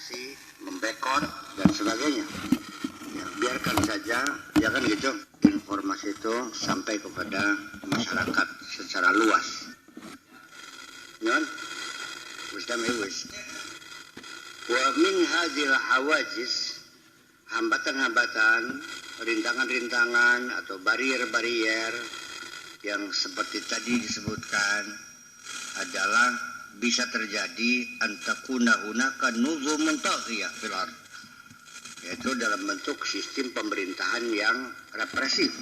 promosi, membekot dan sebagainya. Ya, biarkan saja, ya kan gitu, informasi itu sampai kepada masyarakat secara luas. Nyon, wisdom wis. Wa min hadhil hawajis, hambatan-hambatan, rintangan-rintangan atau barier-barier yang seperti tadi disebutkan adalah bisa terjadi antakuna hunaka nuzumun taghiyah fil ard, yaitu dalam bentuk sistem pemerintahan yang represif,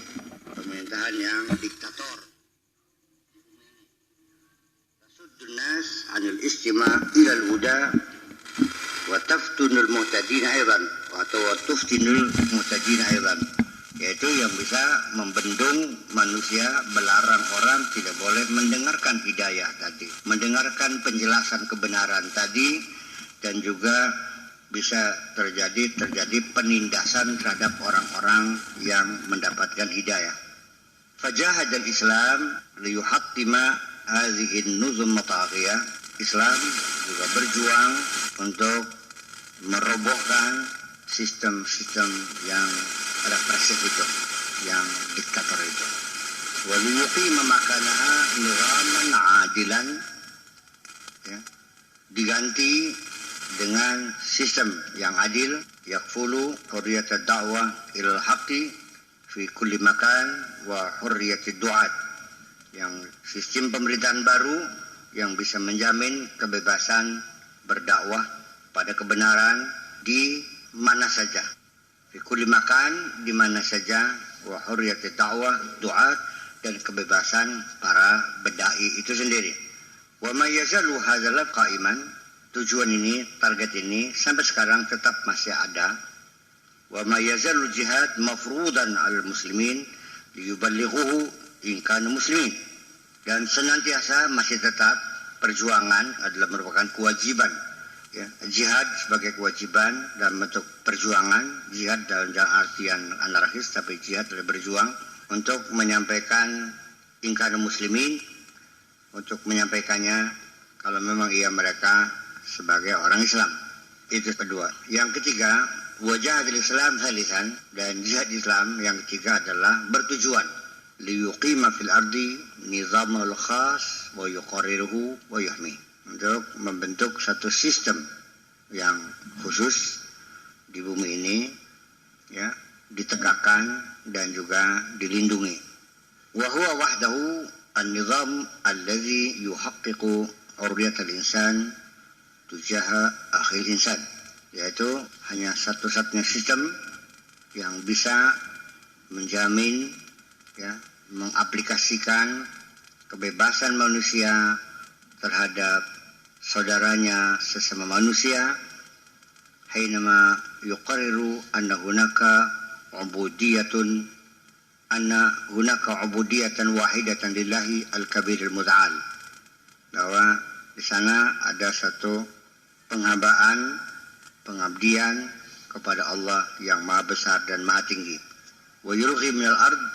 pemerintahan yang diktator. Tasuddun nas 'anil istima' ila al-huda wa taftunul muhtadin aidan atau wa tuftinul muhtadin aidan, yaitu yang bisa membendung manusia, melarang orang tidak boleh mendengarkan hidayah tadi, mendengarkan penjelasan kebenaran tadi, dan juga bisa terjadi penindasan terhadap orang-orang yang mendapatkan hidayah. Fajahad al-Islam liyuhattima hadhihi an-nuzum mataghiyah. Islam juga berjuang untuk merobohkan sistem-sistem yang represif itu, yang diktator itu. Waliyuqima makanaha niraman adilan, ya, diganti dengan sistem yang adil, yakfulu hurriyatad da'wah ilal haqqi fi kulli makan wa hurriyatid du'at, yang sistem pemerintahan baru yang bisa menjamin kebebasan berdakwah pada kebenaran di mana saja, fi kulli makan, di mana saja, wa hurriyatid da'wah du'at, dan kebebasan para bedai itu sendiri. Wa ma yazalu hadzal qa'iman, tujuan ini, target ini sampai sekarang tetap masih ada. Wa ma yazalu jihad mafrudan 'alal muslimin liyuballighuhu in kana muslimin, dan senantiasa masih tetap perjuangan adalah merupakan kewajiban. Ya, jihad sebagai kewajiban dalam bentuk perjuangan, jihad dalam artian anarkis, tapi jihad adalah berjuang untuk menyampaikan ingkar muslimin, untuk menyampaikannya kalau memang mereka sebagai orang Islam. Itu kedua. Yang ketiga, wajah Islam salisan, dan jihad Islam yang ketiga adalah bertujuan liyuqima fil ardi nizamul khas wa yuqarriruhu wa yuhmi, untuk membentuk satu sistem yang khusus di bumi ini, ya, ditegakkan dan juga dilindungi. Wa huwa wahdahu an-nizam allazi yuhaqqiqu hurriyatal insan tujaha akhil insan, yaitu hanya satu-satunya sistem yang bisa menjamin, ya, mengaplikasikan kebebasan manusia terhadap saudaranya sesama manusia, hainama yuqarriru anna hunaka ubudiyatan wahidatan lillahi al-kabir al-muta'al, bahwa di sana ada satu penghambaan, pengabdian kepada Allah yang maha besar dan maha tinggi. Wa yulghi minal ard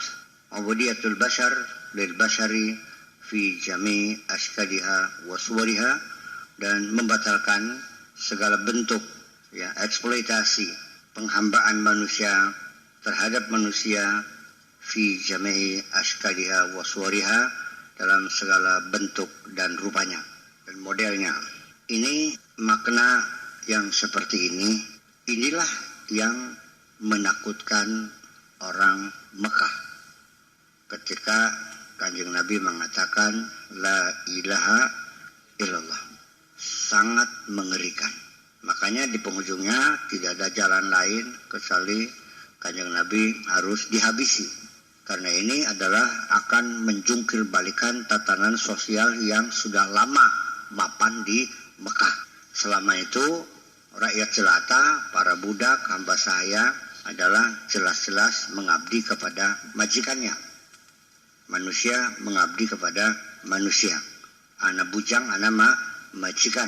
ubudiyatul bashar lil bashari fi jami' ashkaliha wa suwariha, dan membatalkan segala bentuk, ya, eksploitasi, penghambaan manusia terhadap manusia fi jami' ashkaliha wa suwariha, dalam segala bentuk dan rupanya dan modelnya. Ini makna yang seperti ini, inilah yang menakutkan orang Mekah ketika Kanjeng Nabi mengatakan la ilaha illallah. Sangat mengerikan. Makanya di penghujungnya tidak ada jalan lain kecuali Kanjeng Nabi harus dihabisi. Karena ini adalah akan menjungkir balikan tatanan sosial yang sudah lama mapan di Mekah. Selama itu rakyat jelata, para budak, hamba sahaya adalah jelas-jelas mengabdi kepada majikannya. Manusia mengabdi kepada manusia. Anak bujang, anak majikan.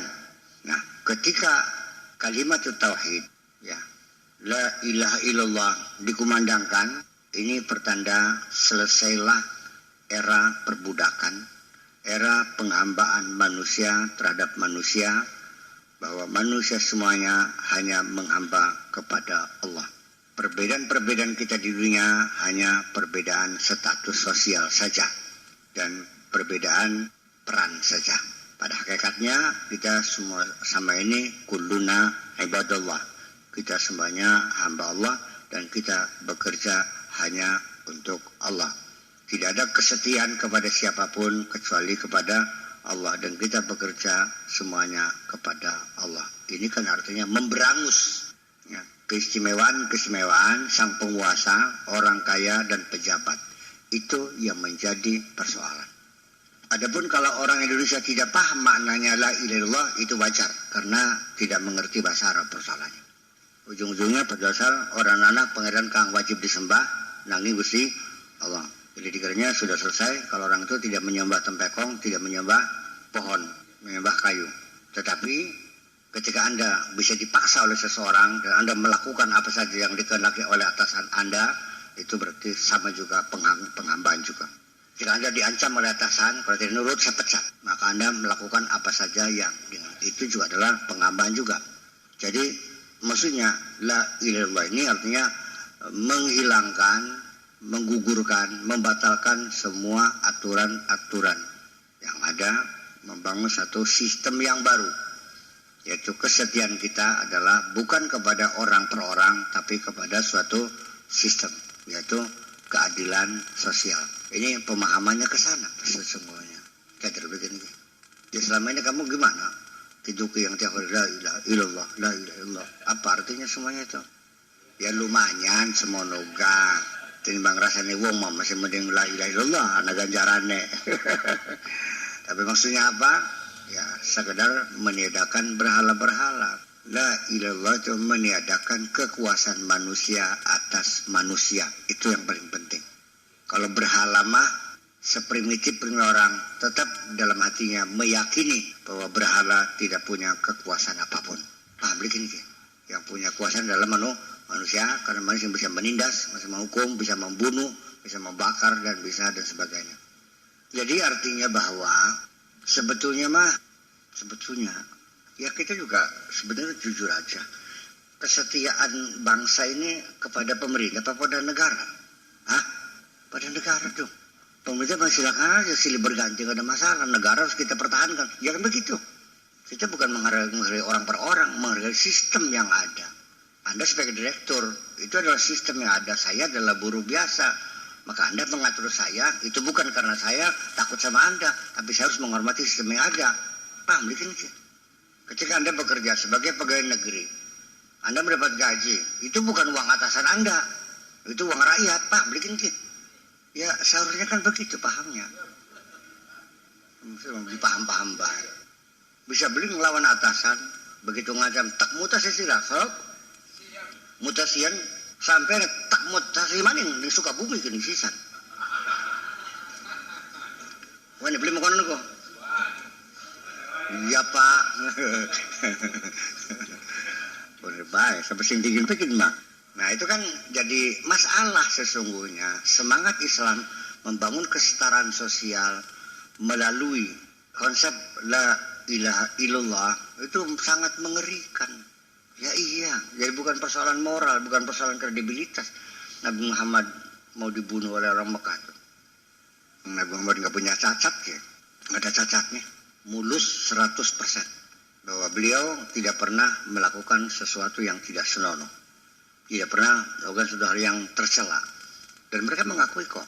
Nah, ketika kalimat tauhid, ya, la ilaha illallah dikumandangkan, ini pertanda selesailah era perbudakan, era penghambaan manusia terhadap manusia, bahwa manusia semuanya hanya menghamba kepada Allah. Perbedaan-perbedaan kita di dunia hanya perbedaan status sosial saja dan perbedaan peran saja. Pada hakikatnya kita semua sama ini kulluna ibadallah. Kita semuanya hamba Allah dan kita bekerja hanya untuk Allah. Tidak ada kesetiaan kepada siapapun kecuali kepada Allah dan kita bekerja semuanya kepada Allah. Ini kan artinya memberangus ya, keistimewaan sang penguasa, orang kaya dan pejabat. Itu yang menjadi persoalan. Adapun kalau orang Indonesia tidak paham maknanya la ilaha illallah, itu wajar karena tidak mengerti bahasa Arab persoalannya. Ujung-ujungnya berdasar orang anak pangeran kang wajib disembah nanging Gusti Allah. Jadi dikiranya sudah selesai kalau orang itu tidak menyembah tempekong, tidak menyembah pohon, menyembah kayu. Tetapi ketika Anda bisa dipaksa oleh seseorang dan Anda melakukan apa saja yang dikehendaki oleh atasan Anda, itu berarti sama juga penghambaan juga. Jika Anda diancam oleh atasan, kalau tidak nurut saya pecat, maka Anda melakukan apa saja yang itu juga adalah penghambaan juga. Jadi maksudnya la ilaha illallah ini artinya menghilangkan, menggugurkan, membatalkan semua aturan-aturan yang ada, membangun satu sistem yang baru, yaitu kesetiaan kita adalah bukan kepada orang per orang, tapi kepada suatu sistem, yaitu keadilan sosial. Ini pemahamannya ke sana sesungguhnya. Kayak begini. Ya selama ini kamu gimana? Hidup yang tiap hari la ilaha illallah, la ilaha illallah. Apa artinya semuanya itu? Ya lumayan semonoga. Tinimbang rasane wong mah masih mending la ilaha illallah ana ganjarane. Tapi maksudnya apa? Ya sekedar meniadakan berhala-berhala. La ilallah itu meniadakan kekuasaan manusia atas manusia. Itu yang paling penting. Kalau berhala mah seprimitif orang tetap dalam hatinya meyakini bahwa berhala tidak punya kekuasaan apapun. Paham begini? Yang punya kekuasaan adalah manusia, karena manusia bisa menindas, bisa menghukum, bisa membunuh, bisa membakar dan sebagainya. Jadi artinya bahwa sebetulnya ya kita juga sebenarnya jujur aja. Kesetiaan bangsa ini kepada pemerintah apa pada negara? Pada negara tuh. Pemerintah silakan aja silih berganti, gak ada masalah. Negara harus kita pertahankan. Ya kan begitu. Kita bukan menghargai orang per orang, menghargai sistem yang ada. Anda sebagai direktur, itu adalah sistem yang ada. Saya adalah buruh biasa. Maka Anda mengatur saya, itu bukan karena saya takut sama Anda, tapi saya harus menghormati sistem yang ada. Paham begini sih? Ketika Anda bekerja sebagai pegawai negeri, Anda mendapat gaji, itu bukan uang atasan Anda, itu uang rakyat. Paham begini sih? Ya seharusnya kan begitu pahamnya. Dipaham-paham baik. Bisa beli ngelawan atasan, begitu ngajam tak mutasi sirasok, mutasian sampai tak mutasi maning di Sukabumi ke sisan. Wah ini beli makanan kok. Iya pak. Boleh baik sampai sintingin bikin mah. Nah itu kan jadi masalah sesungguhnya. Semangat Islam membangun kesetaraan sosial melalui konsep la ilaha illallah itu sangat mengerikan. Ya iya, jadi bukan persoalan moral, bukan persoalan kredibilitas. Nabi Muhammad mau dibunuh oleh orang Mekah tuh. Nabi Muhammad nggak punya cacat ya, nggak ada cacatnya, mulus 100%. Bahwa beliau tidak pernah melakukan sesuatu yang tidak senonoh, tidak pernah melakukan sesuatu yang tercela. Dan mereka mengakui kok.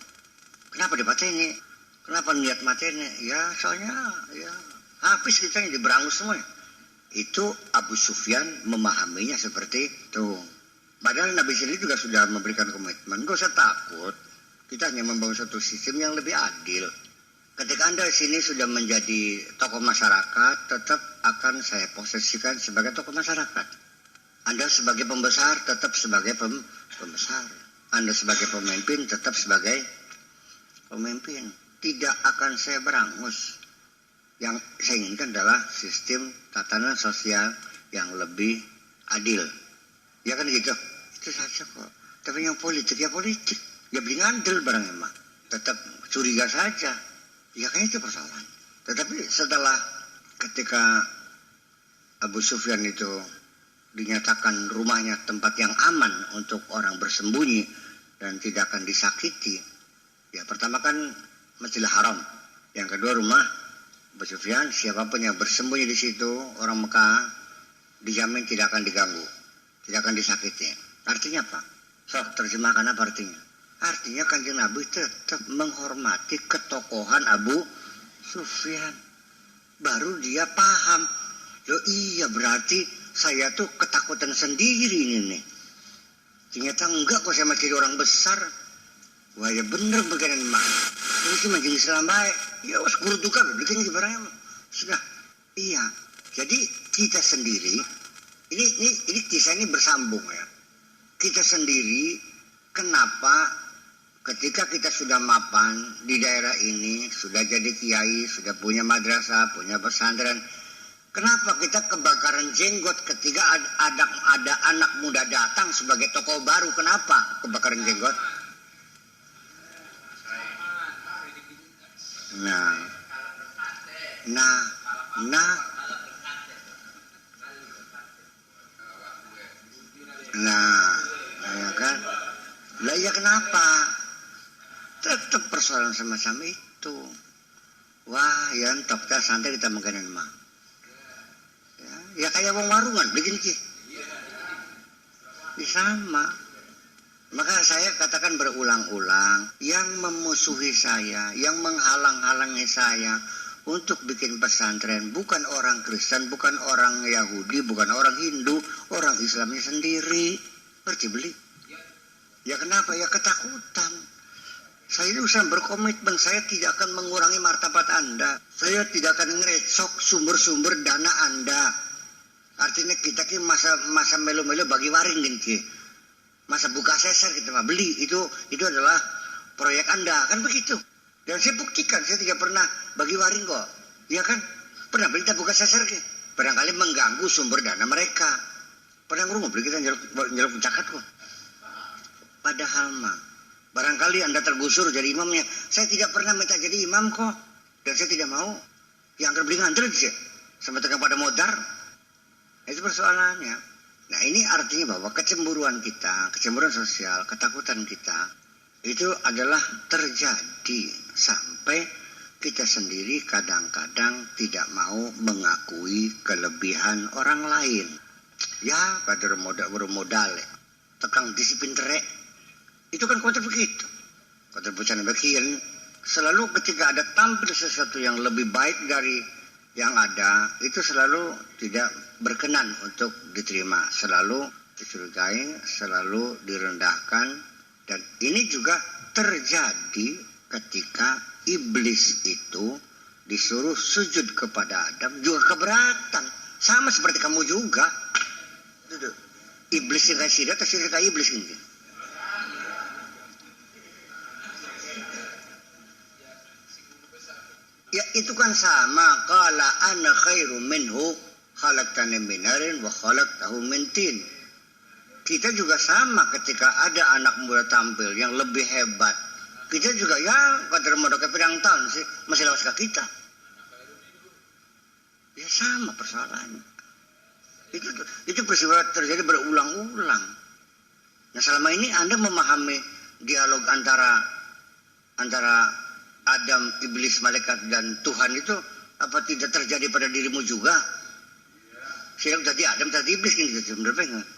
Kenapa dibaca ini? Kenapa niat matanya? Ya soalnya ya habis kita yang diberangus semuanya. Itu Abu Sufyan memahaminya seperti itu. Padahal Nabi sendiri juga sudah memberikan komitmen. Gak usah takut. Kita hanya membangun satu sistem yang lebih adil. Ketika Anda di sini sudah menjadi tokoh masyarakat, tetap akan saya posisikan sebagai tokoh masyarakat. Anda sebagai pembesar, tetap sebagai pembesar. Anda sebagai pemimpin, tetap sebagai pemimpin. Tidak akan saya berangus. Yang saya inginkan adalah sistem tatanan sosial yang lebih adil. Ya kan gitu. Itu saja kok. Tapi yang politik, ya politik. Ya beli ngandel barang emang. Tetap curiga saja. Ya kan itu persoalan. Tetapi setelah ketika Abu Sufyan itu dinyatakan rumahnya tempat yang aman untuk orang bersembunyi dan tidak akan disakiti. Ya, pertama kan Masjidil Haram. Yang kedua rumah Abu Sufyan, siapapun yang bersembunyi di situ, orang Mekah dijamin tidak akan diganggu, tidak akan disakiti. Artinya apa? Sok terjemahkan apa artinya? Artinya Kanjeng Nabi tetap menghormati ketokohan Abu Sufyan. Baru dia paham. Loh iya, berarti saya tuh ketakutan sendiri ini nih. Ternyata enggak kok, saya masih orang besar. Wah ya bener begini mah. Ini cuma jenis Islam baik. Ya was guru duka bikin barangnya. Sudah. Iya. Jadi kita sendiri ini kisah ini bersambung ya. Kita sendiri kenapa ketika kita sudah mapan di daerah ini, sudah jadi kiai, sudah punya madrasah, punya pesantren, kenapa kita kebakaran jenggot ketika ada anak muda datang sebagai tokoh baru? Kenapa kebakaran jenggot? Nah, ya kan? Lah ya kenapa? Tetap persoalan semacam itu. Wah, ya entok dah santai kita mengganan mah. Ya kayak wong warungan begini sih. Sama. Maka saya katakan berulang-ulang, yang memusuhi saya, yang menghalang-halangi saya untuk bikin pesantren bukan orang Kristen, bukan orang Yahudi, bukan orang Hindu, orang Islamnya sendiri. Berarti beli. Ya kenapa? Ya ketakutan. Saya itu usaha berkomitmen, saya tidak akan mengurangi martabat Anda. Saya tidak akan ngerecok sumber-sumber dana Anda. Artinya kita ki masa melo-melo bagi waring gitu. Masa buka sesar kita mah beli itu adalah proyek Anda, kan begitu. Dan saya buktikan saya tidak pernah bagi waring kok. Ya kan? Pernah beli kita buka sesar ki. Barangkali mengganggu sumber dana mereka. Pernah ngurung beli kita nyeluk cakat kok. Padahal mah barangkali Anda tergusur jadi imamnya. Saya tidak pernah minta jadi imam kok. Dan saya tidak mau. Yang akan beli ngantri sih. Sampai tekan pada modar. Itu persoalannya. Nah ini artinya bahwa kecemburuan kita, kecemburuan sosial, ketakutan kita, itu adalah terjadi sampai kita sendiri kadang-kadang tidak mau mengakui kelebihan orang lain. Ya, kadar modal, tekang disiplin terek. Itu kan konsep begitu. Konsep bukan bagian. Selalu ketika ada tampil sesuatu yang lebih baik dari yang ada, itu selalu tidak berkenan untuk diterima. Selalu dicurigai, selalu direndahkan. Dan ini juga terjadi ketika iblis itu disuruh sujud kepada Adam, juga keberatan. Sama seperti kamu juga. Iblis yang kasih atau sirka iblis ini. Ya itu kan sama. Qala ana khairu minhu khalaqtani min narin wa khalaqtahu min tin. Kita juga sama ketika ada anak muda tampil yang lebih hebat. Kita juga ya kadar modal pedang tahun sih masih lawas ke kita. Ya sama persoalannya. Itu peristiwa terjadi berulang-ulang. Nah selama ini Anda memahami dialog antara Adam, iblis, malaikat dan Tuhan itu apa tidak terjadi pada dirimu juga? Saya tadi Adam, tadi iblis ini benar enggak?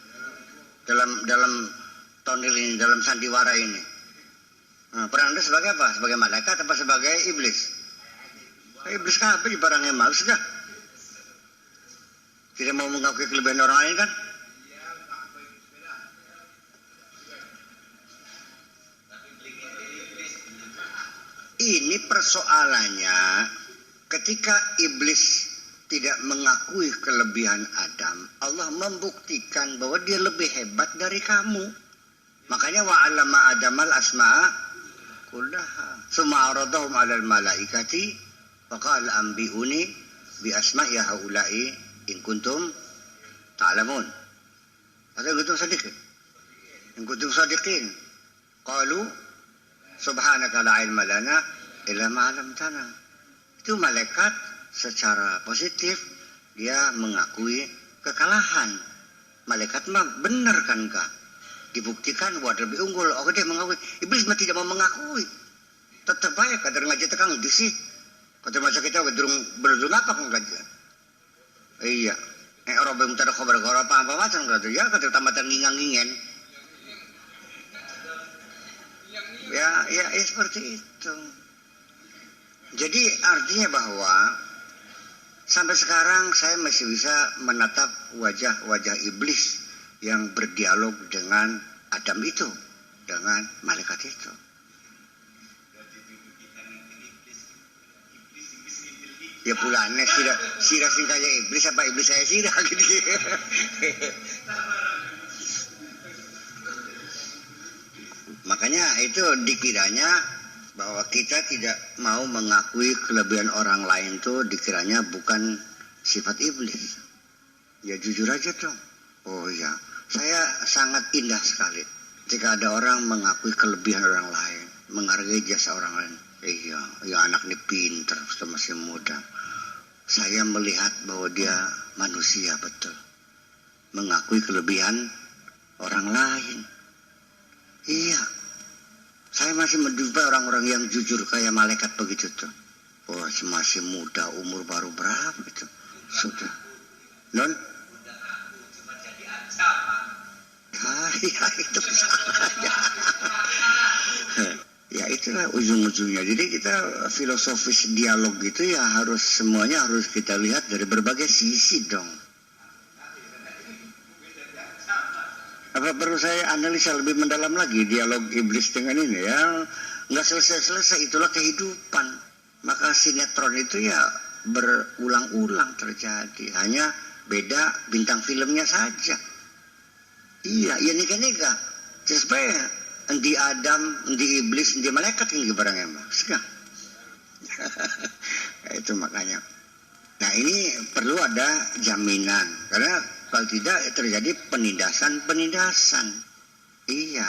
Dalam tonil ini, dalam sandiwara ini. Nah, peran Anda sebagai apa? Sebagai malaikat apa sebagai iblis? Iblis kan apa di barangnya mal sudah. Tidak mau mengakui kelebihan orang lain kan? Ini persoalannya ketika iblis tidak mengakui kelebihan Adam, Allah membuktikan bahwa dia lebih hebat dari kamu. Makanya wa'allama Adamal asma'a kullaha summa aradahum 'alal malaikati faqala anbi'uni bi asma'i haula'i in kuntum ta'lamun. Atau kuntum sadiqin. In kuntum sadiqin. Qalu subhanaka la ilma lana illa ma 'allamtana. Itu malaikat secara positif dia mengakui kekalahan. Malaikat mah benar kan kak? Dibuktikan bahwa lebih unggul. Oke dia mengakui. Iblis mah tidak mau mengakui. Tetap aja kadang ngaji tekang di sih. Kata masa kita berdurung apa kan ngaji? Iya. Orang belum ada kabar apa macam kata ya kata tamatan ngingang-ngingen. Ya seperti itu. Jadi artinya bahwa sampai sekarang saya masih bisa menatap wajah-wajah iblis yang berdialog dengan Adam itu, dengan malaikat itu. Ya pulangnya sirah singkanya iblis apa iblis saya sirah gitu. Makanya itu dikiranya bahwa kita tidak mau mengakui kelebihan orang lain itu dikiranya bukan sifat iblis. Ya jujur aja dong. Oh ya, saya sangat indah sekali jika ada orang mengakui kelebihan orang lain, menghargai jasa orang lain. Iya, ya anak ini pinter, masih muda. Saya melihat bahwa dia manusia betul, mengakui kelebihan orang lain. Iya, saya masih menjumpai orang-orang yang jujur kayak malaikat begitu tuh. Oh, masih muda, umur baru berapa itu? Sudah. Non? Ya itu masalahnya. Ya itulah ujung-ujungnya. Jadi kita filosofis dialog itu ya semuanya harus kita lihat dari berbagai sisi dong. Apa perlu saya analisa lebih mendalam lagi dialog iblis dengan ini ya? Nggak selesai-selesai, itulah kehidupan. Maka sinetron itu ya berulang-ulang terjadi. Hanya beda bintang filmnya saja. Iya, ya nikah-nikah. Supaya di Adam, di iblis, di malaikat ini barangnya mas. Itu makanya. Nah ini perlu ada jaminan. Karena kalau tidak terjadi penindasan. Iya.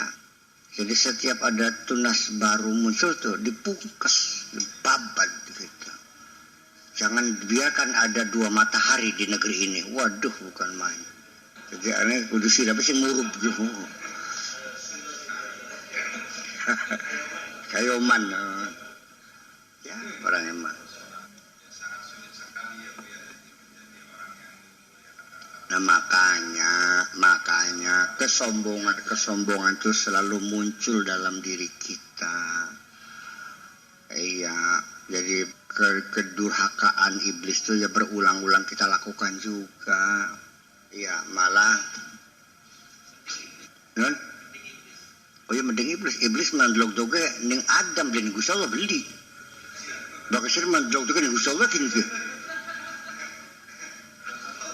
Jadi setiap ada tunas baru muncul tuh dipungkas, dibabat gitu. Jangan biarkan ada 2 matahari di negeri ini. Waduh, bukan main. Jadi aneh kudu sih tapi sing murup gitu. Kayoman. Ya, orang emang. Nah makanya kesombongan itu selalu muncul dalam diri kita. Iya, jadi kedurhakaan iblis itu ya berulang-ulang kita lakukan juga. Iya, malah non? Oh ya mending iblis mandlog-doge ning Adam dan Gusti Allah beli. Bakasir mandlog-doge ning Gusti Allah kini.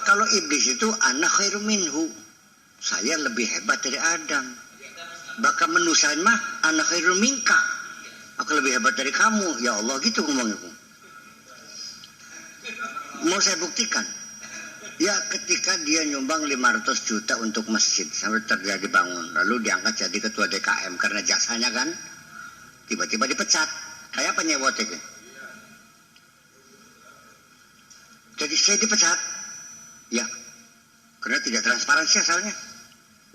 Kalau iblis itu anak khairu minhu. Saya lebih hebat dari Adam. Bahkan menusain mah anak khairu minka. Aku lebih hebat dari kamu. Ya Allah gitu ngomongnya. Mau saya buktikan. Ya ketika dia nyumbang 500 juta untuk masjid sampai terjadi bangun. Lalu diangkat jadi ketua DKM karena jasanya kan. Tiba-tiba dipecat. Kayak apa nyewotnya? Jadi saya dipecat. Ya. Karena tidak transparansi asalnya.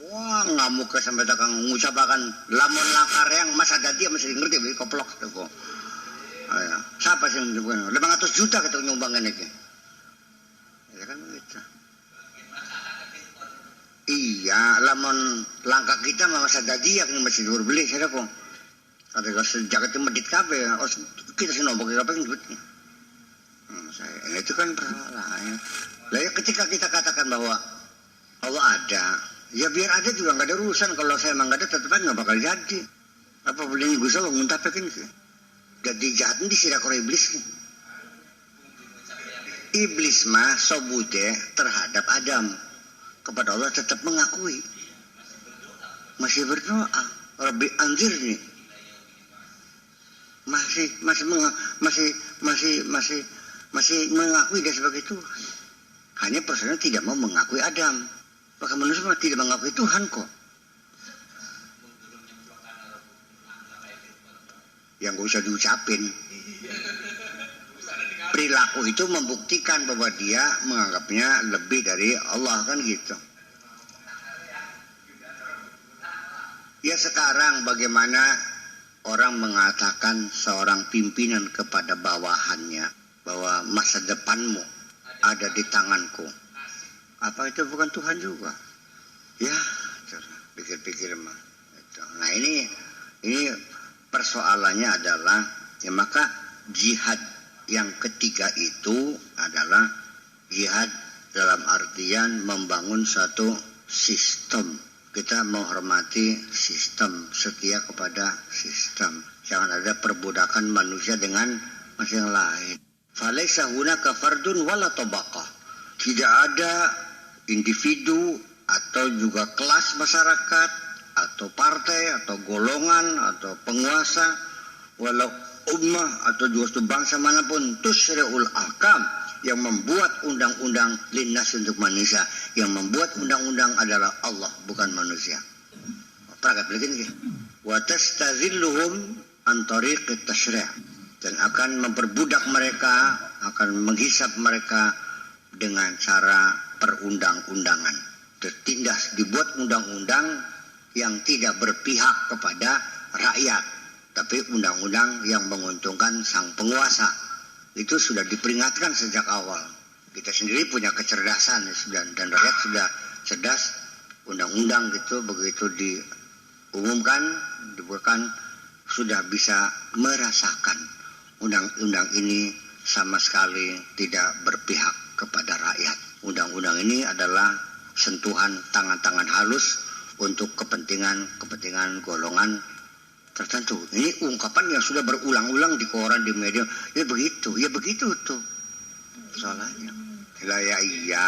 Wah ngamuk ke sampai takang ngucapakan lamun lakar yang masa ada dia masih ngerti beli koplok tuh kok. Ya. Siapa sih yang 500 juta kita nyumbangkan itu? Ya kan begitu. Iya, lamun langkah kita masa dadi ya kan masih dur beli saya kok. Ada sejak itu medit kabe, kita sih nombok kabe duitnya. Saya itu kan persoalan. Lah ya ketika kita katakan bahwa Allah ada, ya biar ada juga nggak ada urusan. Kalau saya emang nggak ada, tetap nggak bakal jadi. Apa boleh Gusti Allah nguntapekin ke? Jadi jahat ini disirah oleh iblis. Iblis mah sobute terhadap Adam kepada Allah tetap mengakui, masih berdoa, Rabbi anzirni, masih mengakui dia sebagai Tuhan. Hanya persoalannya tidak mau mengakui Adam. Maka manusia tidak mengakui Tuhan kok. Yang gak usah diucapin. perilaku itu membuktikan bahwa dia menganggapnya lebih dari Allah, kan gitu. Ya sekarang bagaimana orang mengatakan seorang pimpinan kepada bawahannya bahwa masa depanmu ada di tanganku. Apa itu bukan Tuhan juga? Ya, pikir-pikir mah. Nah ini persoalannya adalah ya maka jihad yang ketiga itu adalah jihad dalam artian membangun suatu sistem. Kita menghormati sistem, setia kepada sistem. Jangan ada perbudakan manusia dengan manusia yang lain. Falaisa hunaka fardun wala tabaqah. Tidak ada individu atau juga kelas masyarakat atau partai atau golongan atau penguasa walau ummah atau juga bangsa manapun tusri'ul ahkam yang membuat undang-undang linnas untuk manusia. Yang membuat undang-undang adalah Allah, bukan manusia. Pragat begini. Wa tastazilluhum an tariqit tasyri', dan akan memperbudak mereka, akan menghisap mereka dengan cara perundang-undangan. Tertindas dibuat undang-undang yang tidak berpihak kepada rakyat, tapi undang-undang yang menguntungkan sang penguasa. Itu sudah diperingatkan sejak awal. Kita sendiri punya kecerdasan dan rakyat sudah cerdas. Undang-undang gitu begitu diumumkan, dibuatkan, sudah bisa merasakan undang-undang ini sama sekali tidak berpihak kepada rakyat. Undang-undang ini adalah sentuhan tangan-tangan halus untuk kepentingan golongan tertentu. Ini ungkapan yang sudah berulang-ulang di koran, di media. Ya begitu tuh soalnya. Iya.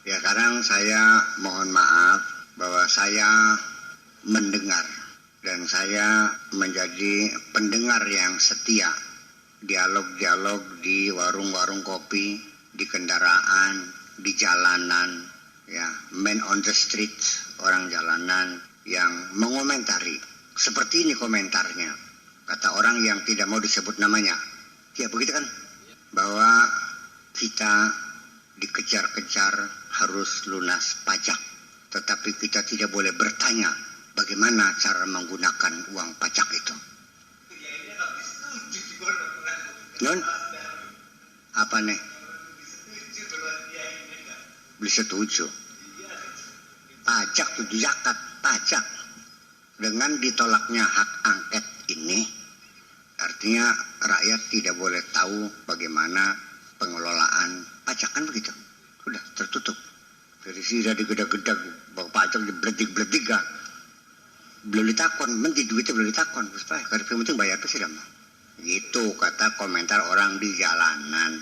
Ya sekarang saya mohon maaf bahwa saya mendengar dan saya menjadi pendengar yang setia dialog-dialog di warung-warung kopi, di kendaraan, di jalanan, ya, man on the street, orang jalanan yang mengomentari. Seperti ini komentarnya, kata orang yang tidak mau disebut namanya. Ya begitu kan, bahwa kita dikejar-kejar harus lunas pajak, tetapi kita tidak boleh bertanya bagaimana cara menggunakan uang pajak itu. Non? Apa nih? Beli setuju. Pajak itu zakat, pajak. Dengan ditolaknya hak angket ini, artinya rakyat tidak boleh tahu bagaimana pengelolaan pajak, kan begitu. Sudah tertutup. Dari sini digedak-gedak, bawa pajak dibledik-bledik kan. Belum ditakon, menti duitnya belum ditakon. Karena penting bayar itu sih dah. Gitu kata komentar orang di jalanan.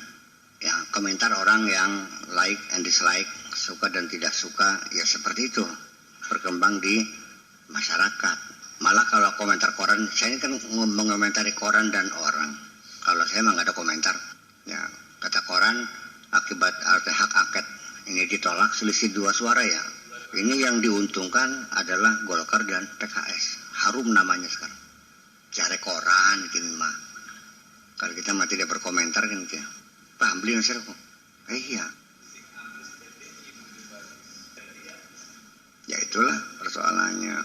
Ya, komentar orang yang like and dislike, suka dan tidak suka, ya seperti itu. Berkembang di masyarakat. Malah kalau komentar koran, saya ini kan mengomentari koran dan orang. Kalau saya memang nggak ada komentar. Ya, kata koran, akibat hak angket ini ditolak, selisih 2 suara ya. Ini yang diuntungkan adalah Golkar dan PKS. Harum namanya sekarang. Cari koran gini mah. Kalau kita mah tidak berkomentar kan gitu. Paham beli masyarakat? Iya. Ya itulah persoalannya.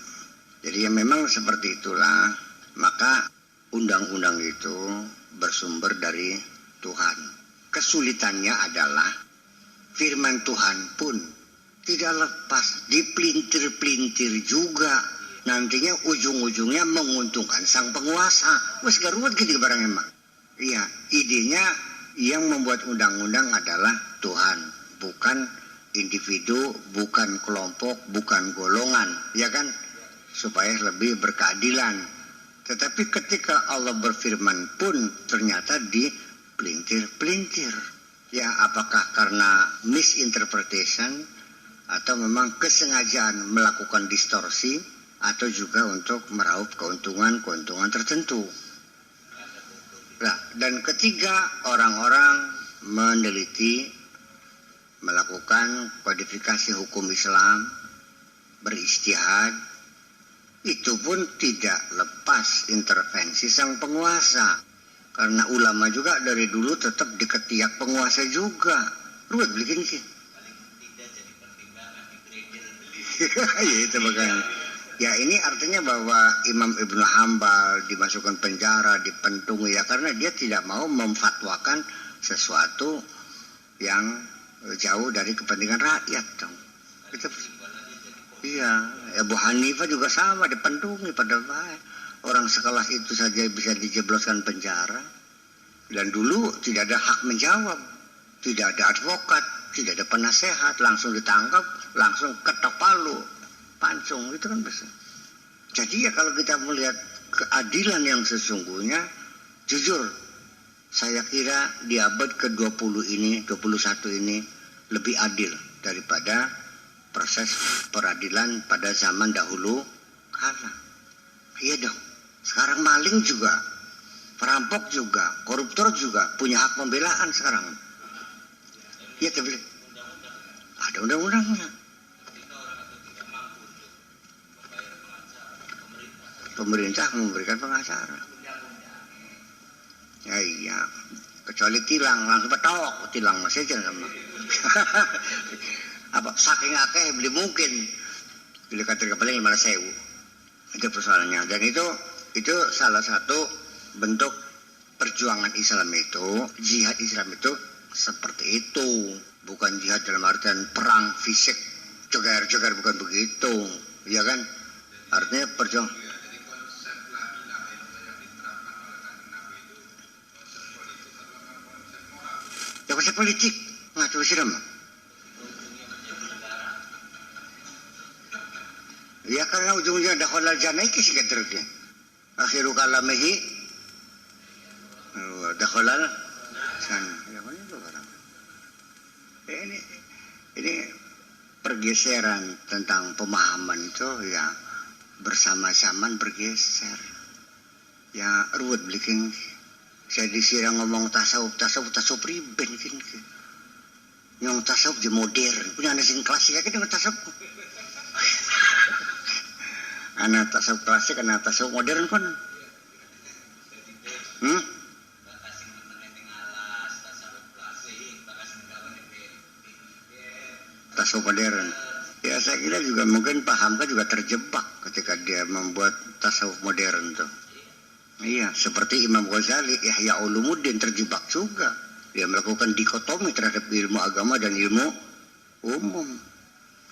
Jadi ya memang seperti itulah, maka undang-undang itu bersumber dari Tuhan. Kesulitannya adalah firman Tuhan pun tidak lepas, dipelintir-pelintir juga. Nantinya ujung-ujungnya menguntungkan sang penguasa. Wes garuat gitu barang emang. Iya, idenya yang membuat undang-undang adalah Tuhan, bukan individu, bukan kelompok, bukan golongan, ya kan? Supaya lebih berkeadilan. Tetapi ketika Allah berfirman pun ternyata dipelintir-pelintir. Ya, apakah karena misinterpretation atau memang kesengajaan melakukan distorsi atau juga untuk meraup keuntungan tertentu. Nah, dan ketiga, orang-orang meneliti, melakukan kodifikasi hukum Islam, beristihad, itu pun tidak lepas intervensi sang penguasa. Karena ulama juga dari dulu tetap di ketiak penguasa juga. Ruwet bikin sih. Ya itu makanya. Ya ini artinya bahwa Imam Ibnu Hambal dimasukkan penjara, dipentung ya karena dia tidak mau memfatwakan sesuatu yang jauh dari kepentingan rakyat dong. Itu, iya, Abu Hanifah juga sama dipentungi pada baik. Orang sekelas itu saja bisa dijebloskan penjara. Dan dulu tidak ada hak menjawab, tidak ada advokat, tidak ada penasehat, langsung ditangkap, langsung ketok palu, pancung, itu kan besar. Jadi ya kalau kita melihat keadilan yang sesungguhnya, jujur, saya kira di abad ke-20 ini, 21 ini lebih adil daripada proses peradilan pada zaman dahulu kala. Iya dong. Sekarang maling juga, perampok juga, koruptor juga punya hak pembelaan sekarang. Iya tapi ada undang-undangnya. Pemerintah memberikan pengacara. Ya iya, kecuali tilang langsung petok, tilang masih aja sama. Apa saking akeh beli mungkin beli kater paling 500.000. Itu persoalannya. Dan itu salah satu bentuk perjuangan Islam itu, jihad Islam itu seperti itu. Bukan jihad dalam artian perang fisik, cegar-cegar, bukan begitu. Ya kan? Artinya perjuangan. Ya konsep politik, ngatur siram. Ya karena ujung-ujungnya dakhalal jannah iki sih katerke. Akhiru kalamihi dakhalal jannah. Ya mana itu barang. Ini pergeseran tentang pemahaman itu ya bersama-sama bergeser. Ya ruwet bikin. Saya disiram ngomong tasawuf riben kan. Yang tasawuf di modern. Punya anak sing klasik aja dengan tasawuf. Anak tasawuf klasik, anak tasawuf modern kan. Tasawuf modern. Ya saya kira juga mungkin Pak Hamka juga terjebak ketika dia membuat tasawuf modern tuh. Iya, seperti Imam Ghazali, Ihya Ulumuddin terjebak juga. Dia melakukan dikotomi terhadap ilmu agama dan ilmu umum.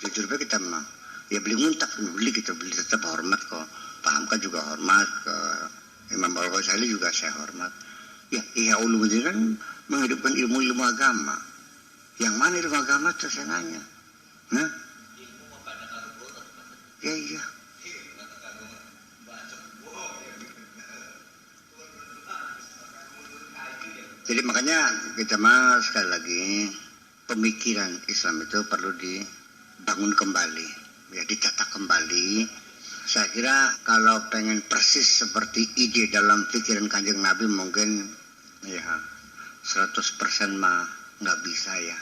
Jujur kita mah, ya beli nguntak, beli tetap hormat kok. Pak Hamka juga hormat, ke Imam Ghazali juga saya hormat. Ya, Ihya Ulumuddin kan menghidupkan ilmu agama. Yang mana ilmu agama tuh saya nanya. Nah? Ya iya. Jadi makanya kita mah sekali lagi pemikiran Islam itu perlu dibangun kembali, ya ditata kembali. Saya kira kalau pengen persis seperti ide dalam pikiran Kanjeng Nabi mungkin ya 100% mah nggak bisa ya.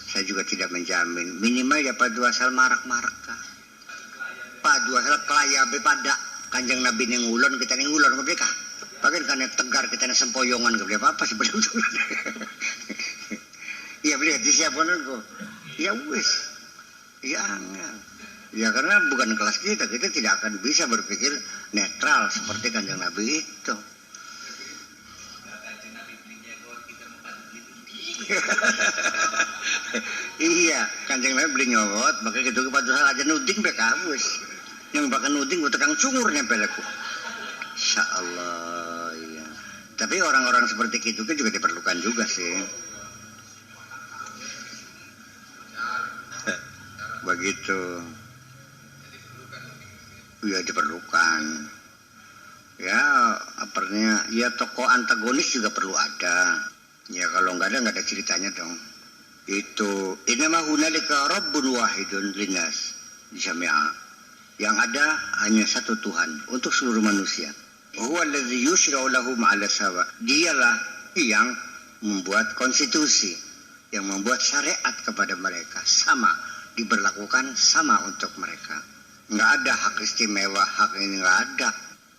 Saya juga tidak menjamin. Minimal ya padu asal marak-marak kah. Padu asal kelayabe pada Kanjeng Nabi yang ngulon kita yang ngulon mereka. Pakai karena tegar kita nih sempoyongan ke apa sih betul. Iya beli di siapa kok. Ya wis. Ya enggak. Ya karena bukan kelas kita tidak akan bisa berpikir netral seperti Kanjeng Nabi itu. Iya, Kanjeng Nabi beli nyowot, maka gitu kepada aja nuding mereka wis. Yang bakal nuding gue tegang cungur nempel aku. Insyaallah. Tapi orang-orang seperti itu juga diperlukan juga sih. Begitu. Ya diperlukan. Ya apanya? Ya tokoh antagonis juga perlu ada. Ya kalau nggak ada ceritanya dong. Itu. Innama hunalika rabbun wahidun linnas jami'a. Yang ada hanya satu Tuhan untuk seluruh manusia. Huwa alladhi yushra'u lahum 'ala sawa. Dialah yang membuat konstitusi, yang membuat syariat kepada mereka sama, diberlakukan sama untuk mereka. Enggak ada hak istimewa, hak ini enggak ada.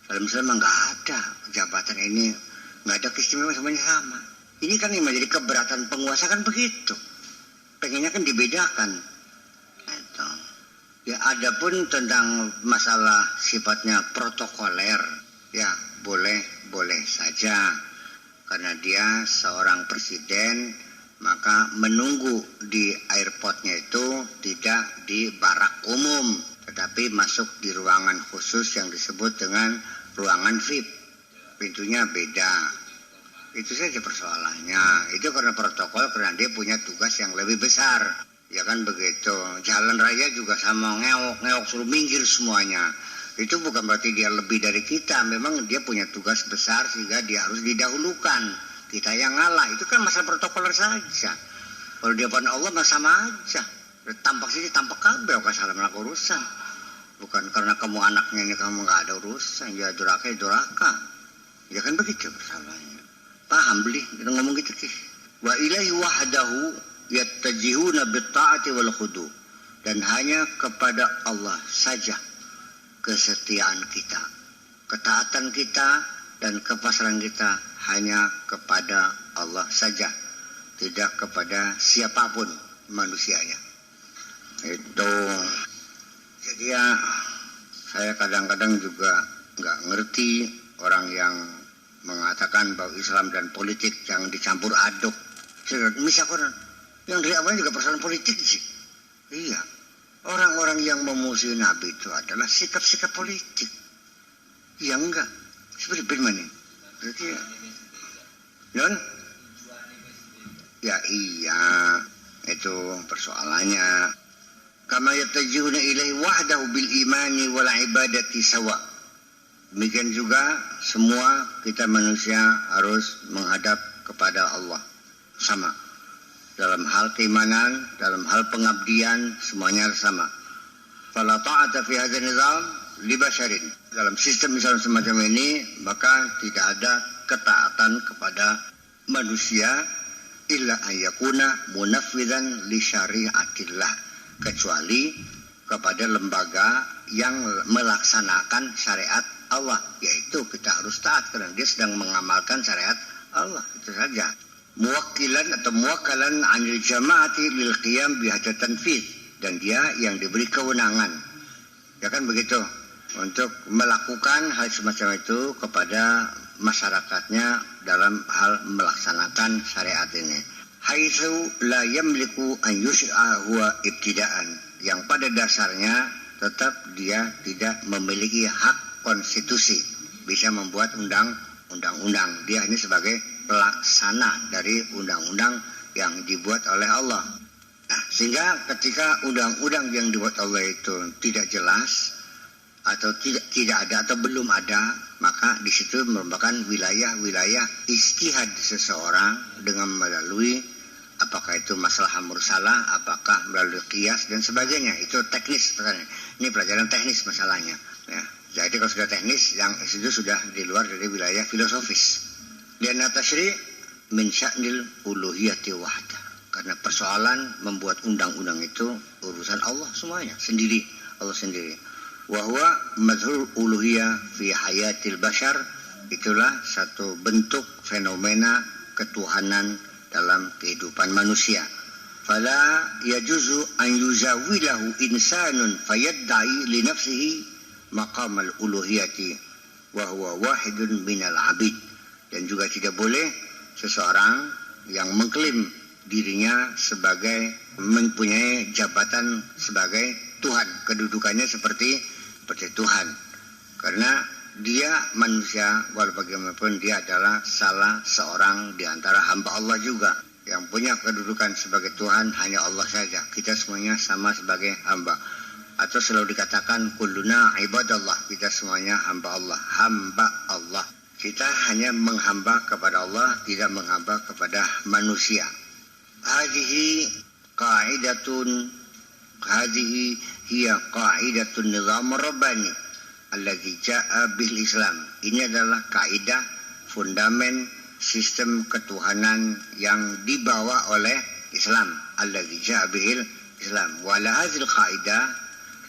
Dalam Islam enggak ada jabatan ini nggak ada keistimewaan, semuanya sama. Ini kan yang menjadi keberatan penguasa kan begitu. Pengennya kan dibedakan. Itu. Ya, adapun tentang masalah sifatnya protokoler, ya boleh saja. Karena dia seorang presiden, maka menunggu di airportnya itu tidak di barak umum, tetapi masuk di ruangan khusus yang disebut dengan ruangan VIP. Pintunya beda. Itu saja persoalannya. Itu karena protokol, karena dia punya tugas yang lebih besar. Ya kan begitu. Jalan raya juga sama, ngeok suruh minggir semuanya. Itu bukan berarti dia lebih dari kita. Memang dia punya tugas besar sehingga dia harus didahulukan. Kita yang ngalah. Itu kan masalah protokoler saja. Kalau dia pada Allah mah sama aja. Tampak sini tampak kabel, gak salah melakukan urusan. Bukan karena kamu anaknya ini kamu gak ada urusan. Ya duraka ya duraka. Ya kan begitu persoalannya. Paham beli? Kita ngomong gitu sih. Wa ilaihi wahdahu yattajihuna bitta'ati wal khudu. Dan hanya kepada Allah saja kesetiaan kita, ketaatan kita dan kepasrahan kita hanya kepada Allah saja, tidak kepada siapapun manusianya. Itu. Jadi ya, saya kadang-kadang juga nggak ngerti orang yang mengatakan bahwa Islam dan politik jangan dicampur aduk. Misalkan yang dari awalnya juga persoalan politik sih. Iya. Orang-orang yang memusuhi Nabi itu adalah sikap-sikap politik. Ya enggak. Seperti bagaimana? Berarti ya. Non? Ya iya. Itu persoalannya. Kama yatajuna ilaihi wahdahu bil imani wal ibadati sawa. Demikian juga semua kita manusia harus menghadap kepada Allah. Sama. Dalam hal keimanan, dalam hal pengabdian, semuanya sama. Fala ta'ata fi hadzal nizam li basharin. Dalam sistem misalnya semacam ini, maka tidak ada ketaatan kepada manusia illa ayyakuna munaffidzan li syariatillah, kecuali kepada lembaga yang melaksanakan syariat Allah, yaitu kita harus taat karena dia sedang mengamalkan syariat Allah. Itu saja. Muwakkilan atau muwakkalan anil jama'ati lil qiyam bihada tanfidz, dan dia yang diberi kewenangan, ya kan begitu, untuk melakukan hal semacam itu kepada masyarakatnya dalam hal melaksanakan syariat ini. Haitsu la yamliku an yus'a huwa ibtida'an, yang pada dasarnya tetap dia tidak memiliki hak konstitusi bisa membuat undang-undang. Dia hanya sebagai pelaksana dari undang-undang yang dibuat oleh Allah. Nah, sehingga ketika undang-undang yang dibuat Allah itu tidak jelas atau tidak ada atau belum ada, maka di situ merupakan wilayah-wilayah ijtihad seseorang dengan melalui apakah itu masalah mursalah, apakah melalui qiyas dan sebagainya. Itu teknis sebenarnya. Ini pelajaran teknis masalahnya. Ya. Jadi kalau sudah teknis, yang itu sudah di luar dari wilayah filosofis. Dan tashri' min sya'nil uluhiyati wahda. Karena persoalan membuat undang-undang itu urusan Allah semuanya, sendiri, Allah sendiri. Wa huwa madhur uluhiyah fi hayatil bashar, itulah satu bentuk fenomena ketuhanan dalam kehidupan manusia. Fala yajuzu an yuzawilahu insanun fayadda'i li nafsihi maqamal uluhiyati wa huwa wahidun minal abid. Dan juga tidak boleh seseorang yang mengklaim dirinya sebagai mempunyai jabatan sebagai Tuhan, kedudukannya seperti Tuhan, karena dia manusia, walau bagaimanapun dia adalah salah seorang di antara hamba Allah juga. Yang punya kedudukan sebagai Tuhan hanya Allah saja. Kita semuanya sama sebagai hamba. Atau selalu dikatakan kulluna ibadallah, kita semuanya hamba Allah, hamba Allah. Kita hanya menghamba kepada Allah, tidak menghamba kepada manusia. Hadhihi hiya qa'idatun nizam rabbani alladzi ja'a bil Islam. Ini adalah kaidah fundamen sistem ketuhanan yang dibawa oleh Islam, alladzi ja'a bil Islam. Wa la hadzal qaidah,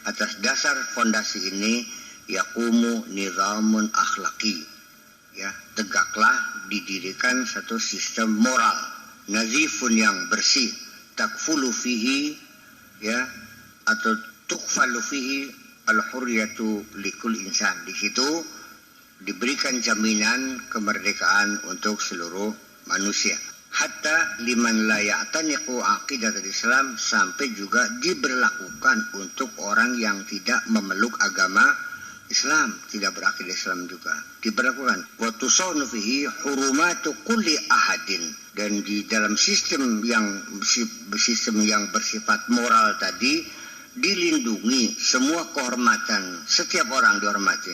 atas dasar fondasi ini yaqumu nizamun akhlaqi, ya, tegaklah didirikan satu sistem moral nazifun yang bersih, takfulu fihi, ya, atau tukfalu fihi al-hurriyatu likul insan. Di situ diberikan jaminan kemerdekaan untuk seluruh manusia. Hatta liman la ya'taniqu aqidatul Islam, sampai juga diberlakukan untuk orang yang tidak memeluk agama Islam, tidak berakidah Islam juga diberlakukan. Wa tusawnu fihi hurumatu kulli ahadin, dan di dalam sistem yang bersifat moral tadi dilindungi semua kehormatan, setiap orang dihormati.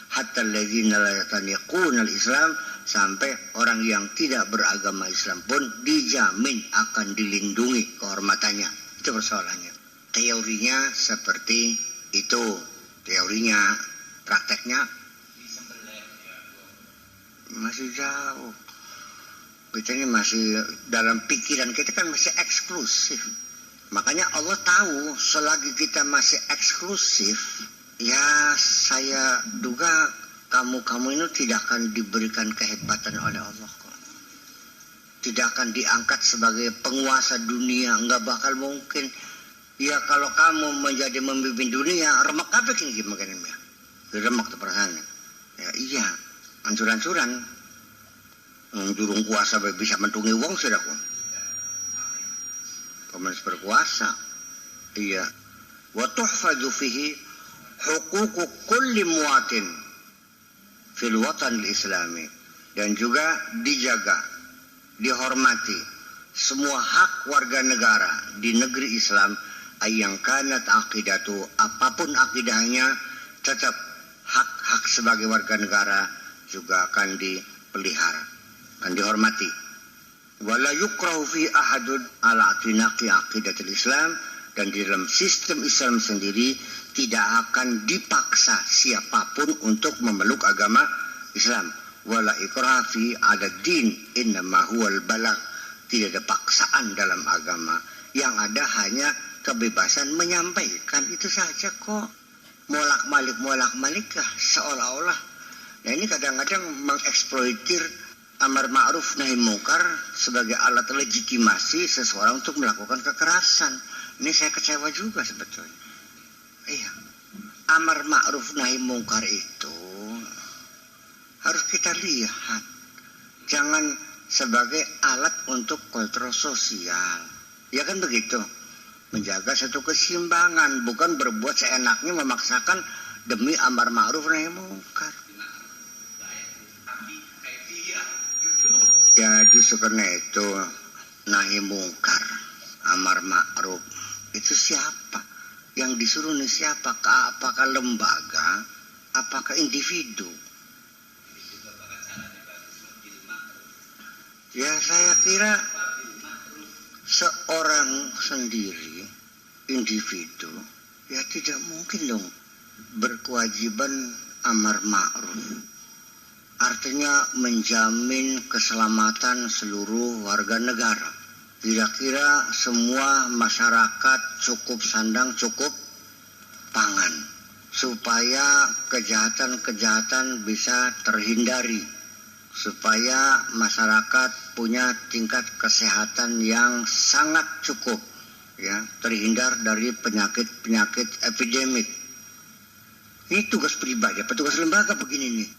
Hatta alladzina la ya'taniquna al-Islam, sampai orang yang tidak beragama Islam pun dijamin akan dilindungi kehormatannya. Itu persoalannya. Teorinya seperti itu, teorinya. Prakteknya masih jauh. Kita ini masih dalam pikiran kita kan masih eksklusif. Makanya Allah tahu selagi kita masih eksklusif, ya saya duga kamu ini tidak akan diberikan kehebatan oleh Allah kok. Tidak akan diangkat sebagai penguasa dunia, enggak bakal mungkin. Ya kalau kamu menjadi memimpin dunia, remak apa kini gimana ya? Remak tuh perasaan. Ya iya, ancur-ancuran. Jurung kuasa bisa mentungi wong sudah kok. Komunis berkuasa. Iya. Wa tuhfadzu fihi huququ kulli muwatin fil watan islami, dan juga dijaga, dihormati semua hak warga negara di negeri Islam, ayang kanat aqidatu, apapun akidahnya, tetap hak-hak sebagai warga negara juga akan dipelihara, akan dihormati. Wala yukrahu fi ahadun ala atinaqi aqidatul Islam, dan di dalam sistem Islam sendiri tidak akan dipaksa siapapun untuk memeluk agama Islam. Wala ikraha fi ad-din, innama huwal balagh. Tidak ada paksaan dalam agama. Yang ada hanya kebebasan menyampaikan, itu saja kok. Molak-malik lah seolah-olah. Nah ini kadang-kadang mengeksploitir amar ma'ruf nahi mungkar sebagai alat legitimasi seseorang untuk melakukan kekerasan. Ini saya kecewa juga sebetulnya. Iya, amar ma'ruf nahi mungkar itu harus kita lihat, jangan sebagai alat untuk kontrol sosial. Ya kan begitu, menjaga satu keseimbangan, bukan berbuat seenaknya memaksakan demi amar ma'ruf nahi mungkar. Ya justru karena itu nahi mungkar, amar ma'ruf itu siapa? Yang disuruh ini siapa? Apakah lembaga? Apakah individu? Ya saya kira seorang sendiri, individu, ya tidak mungkin dong berkewajiban amar ma'ruf. Artinya menjamin keselamatan seluruh warga negara. Kira-kira semua masyarakat cukup sandang, cukup pangan, supaya kejahatan-kejahatan bisa terhindari, supaya masyarakat punya tingkat kesehatan yang sangat cukup, ya, terhindar dari penyakit-penyakit epidemik. Ini tugas pribadi, petugas lembaga begini nih,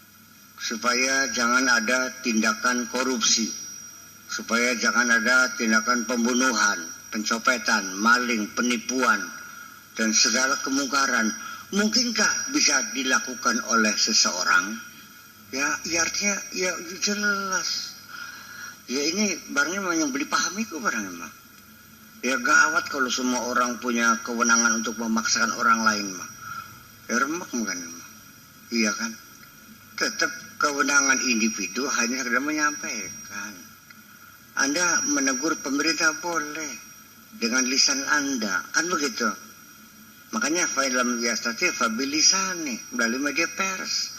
supaya jangan ada tindakan korupsi, supaya jangan ada tindakan pembunuhan, pencopetan, maling, penipuan, dan segala kemungkaran. Mungkinkah bisa dilakukan oleh seseorang? Ya artinya ya jelas. Ya ini barangnya memang yang beli paham itu barangnya mah. Ya gawat kalau semua orang punya kewenangan untuk memaksakan orang lain mah. Ya remak bukan mah. Iya kan? Tetap kewenangan individu hanya sekedar menyampaikan. Anda menegur pemerintah boleh dengan lisan Anda, kan begitu. Makanya film yastati fabilisani melalui media pers.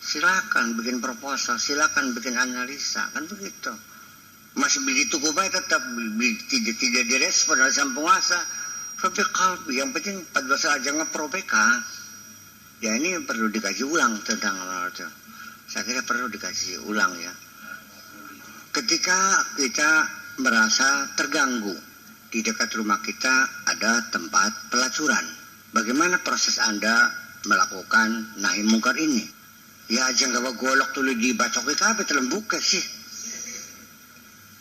Silakan bikin proposal, silakan bikin analisa, kan begitu. Masih begitu kubai tetap tidak direspon oleh sang penguasa. Tapi kalbi yang penting 14 aja ngepro PK. Ya ini perlu dikaji ulang tentang hal itu. saya kira perlu dikaji ulang ya. Ketika kita merasa terganggu, di dekat rumah kita ada tempat pelacuran. Bagaimana proses Anda melakukan nahi mungkar ini? Ya aja nggak golok tuh dibacoki kabeh telembuka sih.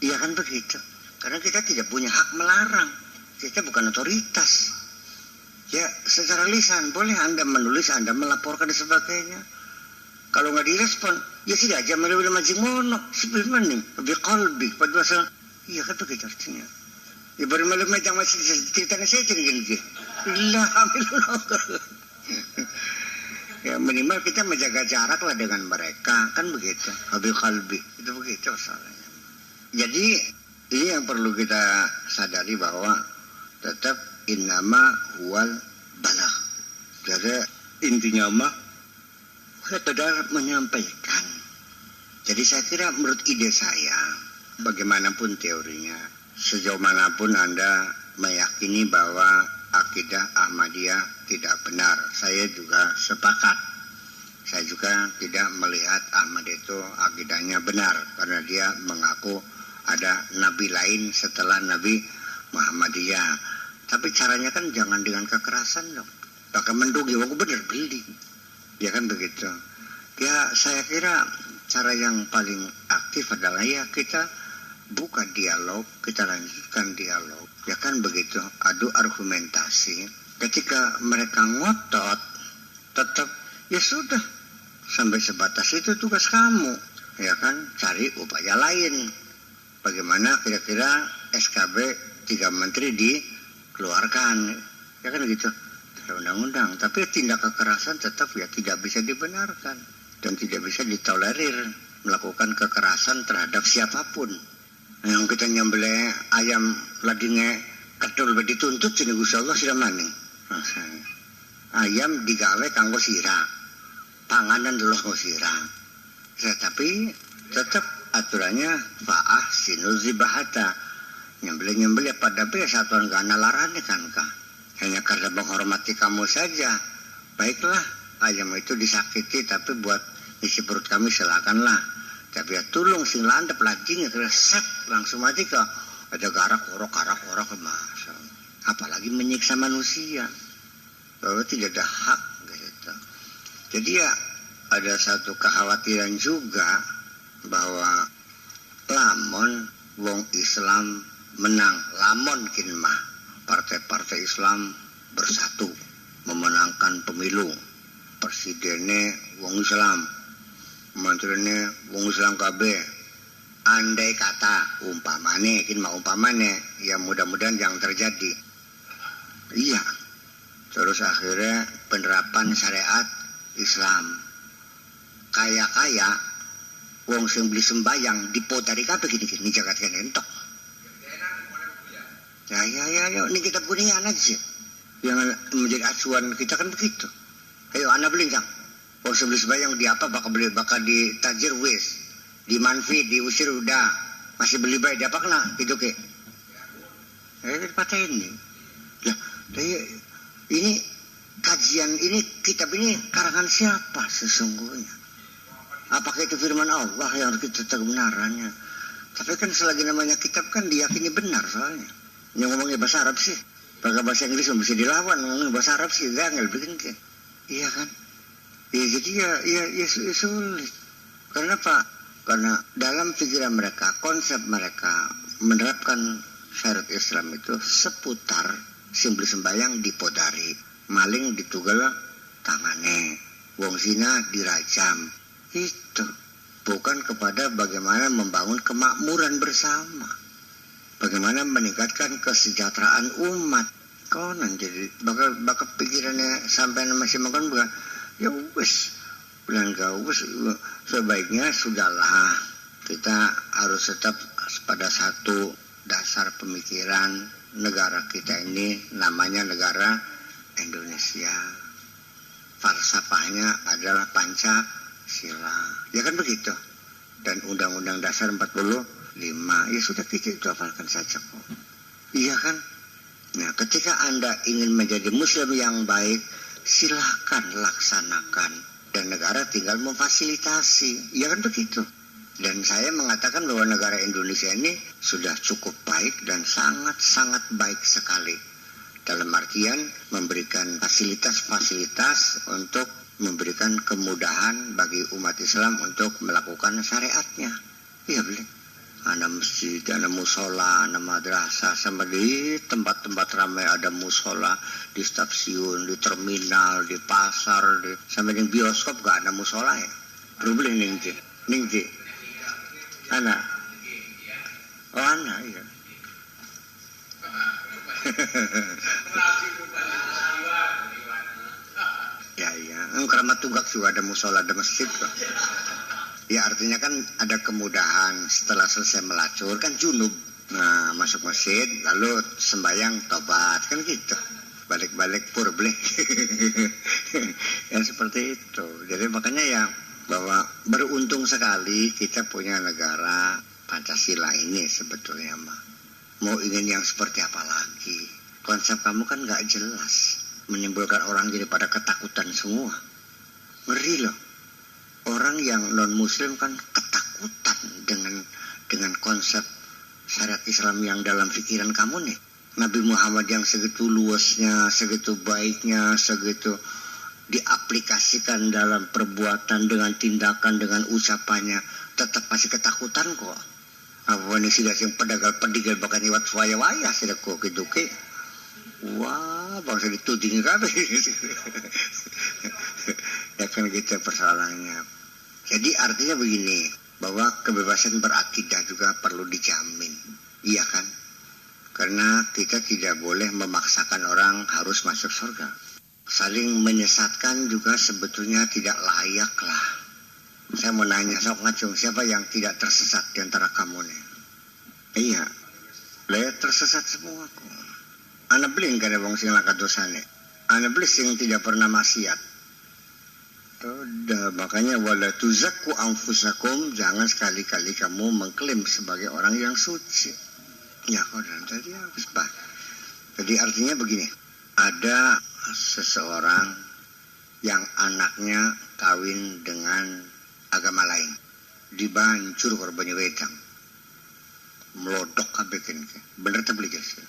Iya kan begitu. Karena kita tidak punya hak melarang. Kita bukan otoritas. Ya secara lisan boleh Anda menulis, Anda melaporkan dan sebagainya. Kalau nggak direspon, ya tidak aja melalui majing mono. Sebenarnya lebih kalbi pada masa. Iya kan begitu artinya. Ya baru malam macam masih ceritanya saya gini. Alhamdulillah. Ya minimal kita menjaga jarak lah dengan mereka, kan begitu. Habis kalbi itu begitu masalahnya. Jadi ini yang perlu kita sadari bahwa tetap innama huwal balagh. Jadi intinya mah sekedar menyampaikan. Jadi saya kira menurut ide saya, bagaimanapun teorinya, sejauh manapun Anda meyakini bahwa akidah Ahmadiyah tidak benar, saya juga sepakat. Saya juga tidak melihat Ahmad itu akidahnya benar karena dia mengaku ada nabi lain setelah Nabi Muhammadiyah. Tapi caranya kan jangan dengan kekerasan dong. Bahkan mendugi, aku benar beli. Ya kan begitu. Ya saya kira cara yang paling aktif adalah ya kita buka dialog, kita lanjutkan dialog. Ya kan begitu, adu argumentasi. Ketika mereka ngotot, tetap ya sudah. Sampai sebatas itu tugas kamu. Ya kan, cari upaya lain. Bagaimana kira-kira SKB 3 menteri dikeluarkan. Ya kan gitu. Undang-undang, tapi tindak kekerasan tetap ya tidak bisa dibenarkan dan tidak bisa ditolerir melakukan kekerasan terhadap siapapun. Yang kita nyembelih ayam ladine kedul dituntut sini Gusti Allah sira maning. Ayam digawe kanggo sirah, panganan dulu kanggo sirah. Tapi tetap aturannya fa'ah sinul zibahata. Nyembelih pada satuan gana larane kan kah? Hanya karena menghormati kamu saja. Baiklah, ayam itu disakiti, tapi buat isi perut kami silakanlah. Tapi ya tulung sing landep lajingnya kira set langsung mati ke ada garak orok masa. Apalagi menyiksa manusia. Bahwa tidak ada hak gitu. Jadi ya ada satu kekhawatiran juga bahwa lamun wong Islam menang, lamun kinmah partai-partai Islam bersatu memenangkan pemilu, presidennya wong Islam, menterinya wong Islam KB. Andai kata umpamane, ya mudah-mudahan jangan terjadi. Iya. Terus akhirnya penerapan syariat Islam. Kaya-kaya wong sing beli sembayang dipotari kabeh gini-gini jagat kene entok. Ya, ini kita punya aja. Yang menjadi acuan kita kan begitu. Ayo, anak beli kan? Oh, sebelum sembahyang di apa? Bakal di tajir wis, di manfi, diusir udah, masih beli bayi, di apa kena? Gitu ke? Patah ini. Lah, ini kajian ini, kitab ini karangan siapa sesungguhnya? Apakah itu firman Allah yang harus kita kebenarannya? Tapi kan selagi namanya kitab kan diyakini benar soalnya. Yang ngomongnya bahasa Arab sih, pakai bahasa Inggris bisa dilawan, ngomongnya bahasa Arab sih, nggak bikin kan? Iya kan? Ya jadi ya sulit. Kenapa? Karena dalam pikiran mereka, konsep mereka menerapkan syariat Islam itu seputar simbol sembahyang dipodari, maling ditugal tangane, wong zina dirajam. Itu bukan kepada bagaimana membangun kemakmuran bersama. Bagaimana meningkatkan kesejahteraan umat. Konon jadi bakal pikirannya sampai masih makan bukan. Ya wis, bilang wis sebaiknya sudahlah kita harus tetap pada satu dasar pemikiran negara kita ini namanya negara Indonesia. Falsafahnya adalah Pancasila. Ya kan begitu. Dan Undang-Undang Dasar 45 ya sudah kita itu hafalkan saja kok. Iya kan? Nah, ketika Anda ingin menjadi muslim yang baik, silakan laksanakan dan negara tinggal memfasilitasi, ya kan begitu. Dan saya mengatakan bahwa negara Indonesia ini sudah cukup baik dan sangat-sangat baik sekali dalam artian memberikan fasilitas-fasilitas untuk memberikan kemudahan bagi umat Islam untuk melakukan syariatnya. Iya betul. Ada masjid, ada musola, ada madrasah, sama di tempat-tempat ramai ada musola, di stasiun, di terminal, di pasar, sampai di bioskop gak ada musola ya. Problem nih, anak, oh anak iya. Ya, Keramat Tunggak juga ada musola, ada masjid kok. Ya artinya kan ada kemudahan setelah selesai melacur kan junub. Nah masuk masjid lalu sembahyang tobat kan gitu. Balik-balik purble. Ya seperti itu. Jadi makanya ya bahwa beruntung sekali kita punya negara Pancasila ini sebetulnya mah. Mau ingin yang seperti apa lagi? Konsep kamu kan gak jelas. Menimbulkan orang jadi pada ketakutan semua. Ngeri loh. Orang yang non-muslim kan ketakutan dengan konsep syariat Islam yang dalam pikiran kamu nih. Nabi Muhammad yang segitu luasnya, segitu baiknya, segitu diaplikasikan dalam perbuatan, dengan tindakan, dengan ucapannya, tetap masih ketakutan kok. Apa ini sih yang pedagal-pedigal bahkan iwat waya-waya sudah kok gitu ke. Wah, bangsa dituding kabeh. Ya kan gitu persoalannya. Jadi artinya begini, bahwa kebebasan berakidah juga perlu dijamin. Iya kan? Karena kita tidak boleh memaksakan orang harus masuk surga. Saling menyesatkan juga sebetulnya tidak layak lah. Saya mau nanya, sok ngacung, siapa yang tidak tersesat di antara kamu nih? Iya, layak tersesat semua kok. Ana beli kada wong sing lakat dosane. Ana beli sing tidak pernah maksiat. Makanya wala tuzakku anfusakum, jangan sekali-kali kamu mengklaim sebagai orang yang suci. Ya kodan tadi habis bah. Jadi artinya begini, ada seseorang yang anaknya kawin dengan agama lain, dibancur korbannya wedang, melodok kabekin, bener tak beli guys?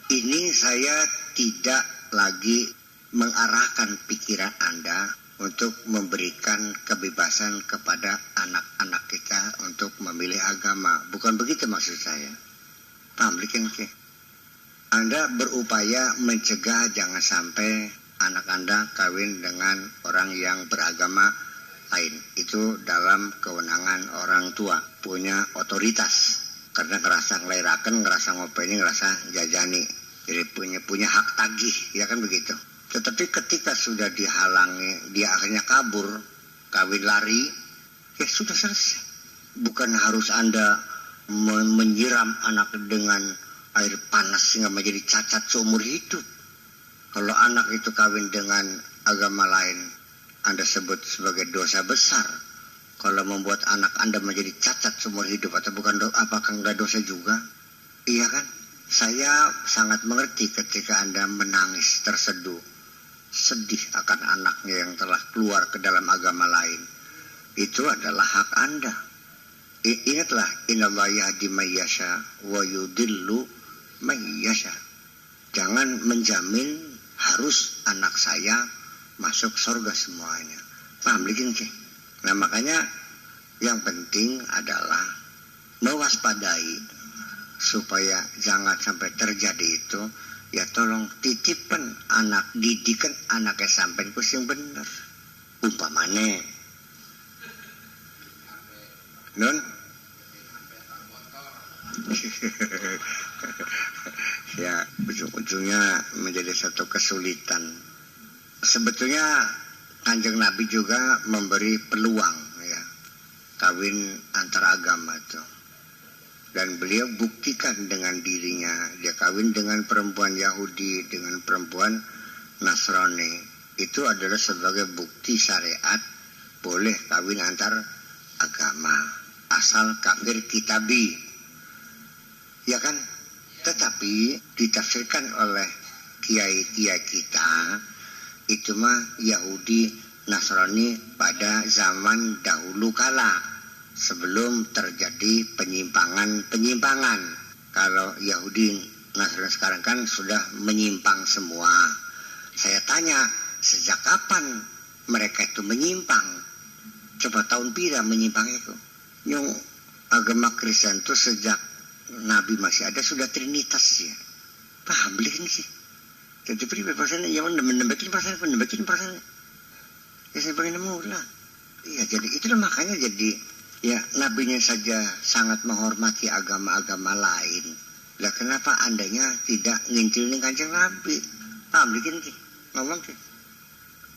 Ini saya tidak lagi mengarahkan pikiran Anda untuk memberikan kebebasan kepada anak-anak kita untuk memilih agama. Bukan begitu maksud saya. Paham likin ke? Anda berupaya mencegah jangan sampai anak Anda kawin dengan orang yang beragama lain. Itu dalam kewenangan orang tua, punya otoritas. Karena ngerasa ngelerakan, ngerasa ngopeni, ngerasa jajani. Jadi punya hak tagih, ya kan begitu. Tetapi ketika sudah dihalangi, dia akhirnya kabur, kawin lari, ya sudah selesai. Bukan harus Anda menyiram anak dengan air panas sehingga menjadi cacat seumur hidup. Kalau anak itu kawin dengan agama lain, Anda sebut sebagai dosa besar. Kalau membuat anak Anda menjadi cacat seumur hidup, atau bukan apakah enggak dosa juga? Iya kan? Saya sangat mengerti ketika Anda menangis terseduh, sedih akan anaknya yang telah keluar ke dalam agama lain. Itu adalah hak Anda. Ingatlah, innallaha yahdi may yasha wa yudillu may yasha. Jangan menjamin harus anak saya masuk surga semuanya. Paham likin ke? Nah makanya yang penting adalah mewaspadai supaya jangan sampai terjadi itu. Ya tolong titipan anak, didikan anaknya sampai ku sing bener. Umpamane non ya ujung-ujungnya menjadi satu kesulitan. Sebetulnya Kanjeng Nabi juga memberi peluang ya kawin antara agama itu. Dan beliau buktikan dengan dirinya. Dia kawin dengan perempuan Yahudi, dengan perempuan Nasrani. Itu adalah sebagai bukti syariat boleh kawin antar agama. Asal kafir kitabi. Ya kan? Tetapi ditafsirkan oleh kiai-kiai kita itu mah Yahudi Nasrani pada zaman dahulu kala sebelum terjadi penyimpangan. Kalau Yahudi Nasrani sekarang kan sudah menyimpang semua. Saya tanya, sejak kapan mereka itu menyimpang? Coba tahun pira menyimpang itu? Yang agama Kristen itu sejak Nabi masih ada sudah Trinitas ya. Paham beli ini sih. Jadi pribadi pasannya yang mendebakin pasannya. Ya saya pengen mula. Iya jadi itulah makanya jadi ya nabinya saja sangat menghormati agama-agama lain. Lah kenapa andanya tidak ngincilin Kanjeng Nabi? Paham bikin sih ngomong sih.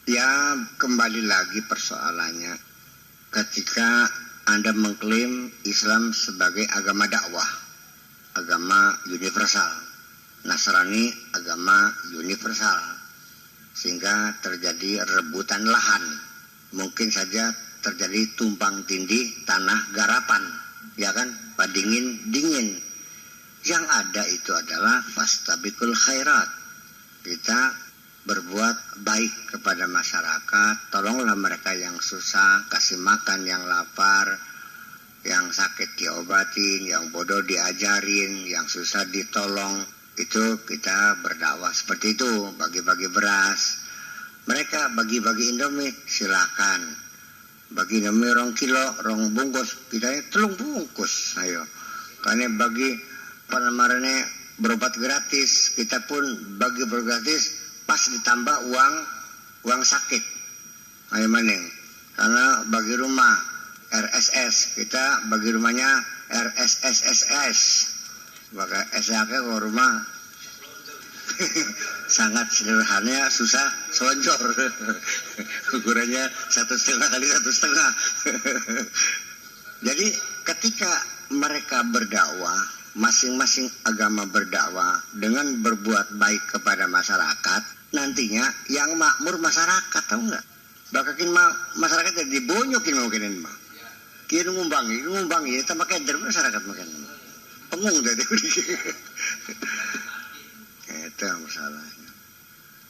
Ya kembali lagi persoalannya ketika Anda mengklaim Islam sebagai agama dakwah, agama universal, Nasrani agama universal, sehingga terjadi rebutan lahan, mungkin saja terjadi tumpang tindih tanah garapan, ya kan, dingin. Yang ada itu adalah fastabiqul khairat, kita berbuat baik kepada masyarakat, tolonglah mereka yang susah, kasih makan yang lapar, yang sakit diobatin, yang bodoh diajarin, yang susah ditolong. Itu kita berdakwah seperti itu, bagi-bagi beras. Mereka bagi-bagi Indomie, silakan. Bagi Indomie 2 kilo, 2 bungkus, kita 3 bungkus. Ayo. Karena bagi penamarnya berobat gratis, kita pun bagi berobat gratis, pas ditambah uang sakit. Ayo maning. Karena bagi rumah RSS, kita bagi rumahnya RSSSS. Maka SAK ke rumah sangat sederhana, susah selonjor. Ukurannya 1,5 kali 1,5. Jadi ketika mereka berdakwah, masing-masing agama berdakwah dengan berbuat baik kepada masyarakat, nantinya yang makmur masyarakat, tahu nggak? Bakakin masyarakat jadi bonyokin mungkin mah. Kira ngumbangi, kita pakai dari masyarakat mungkin. Pengung dari itu masalahnya.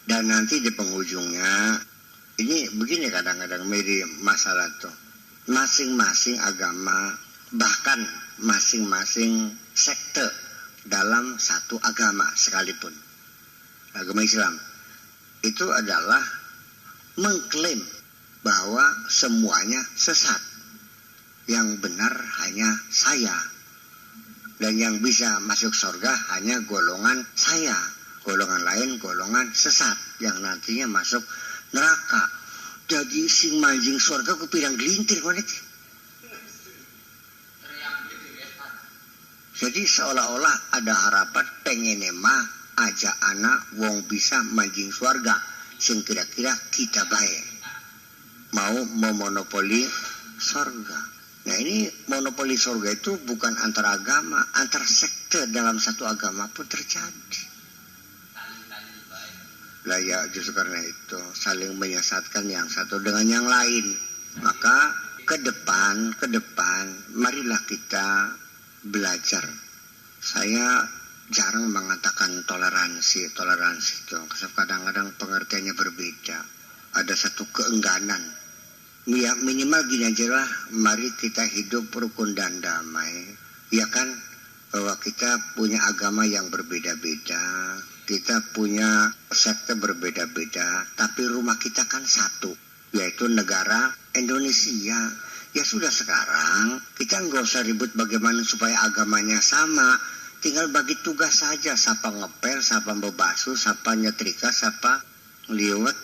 Dan nanti di penghujungnya ini begini kadang-kadang mirip masalah tuh. Masing-masing agama bahkan masing-masing sekte dalam satu agama sekalipun, agama Islam itu adalah mengklaim bahwa semuanya sesat, yang benar hanya saya, dan yang bisa masuk surga hanya golongan saya, golongan lain golongan sesat yang nantinya masuk neraka. Jadi sing manjing surga ku pirang gelintir wanita. Jadi seolah-olah ada harapan pengen mah aja anak wong bisa manjing surga, sing kira-kira kita baik mau memonopoli surga. Nah ini monopoli surga itu bukan antar agama, antar sekte dalam satu agama pun terjadi. Lah ya justru karena itu saling menyesatkan yang satu dengan yang lain. Maka ke depan marilah kita belajar. Saya jarang mengatakan toleransi itu. Kadang-kadang pengertiannya berbeda. Ada satu keengganan. Ya minimal gini aja lah, mari kita hidup rukun dan damai. Ya kan, bahwa kita punya agama yang berbeda-beda, kita punya sekte berbeda-beda, tapi rumah kita kan satu, yaitu negara Indonesia. Ya sudah sekarang, kita nggak usah ribut bagaimana supaya agamanya sama, tinggal bagi tugas saja, siapa ngepel, siapa membasuh, siapa nyetrika, siapa liwat,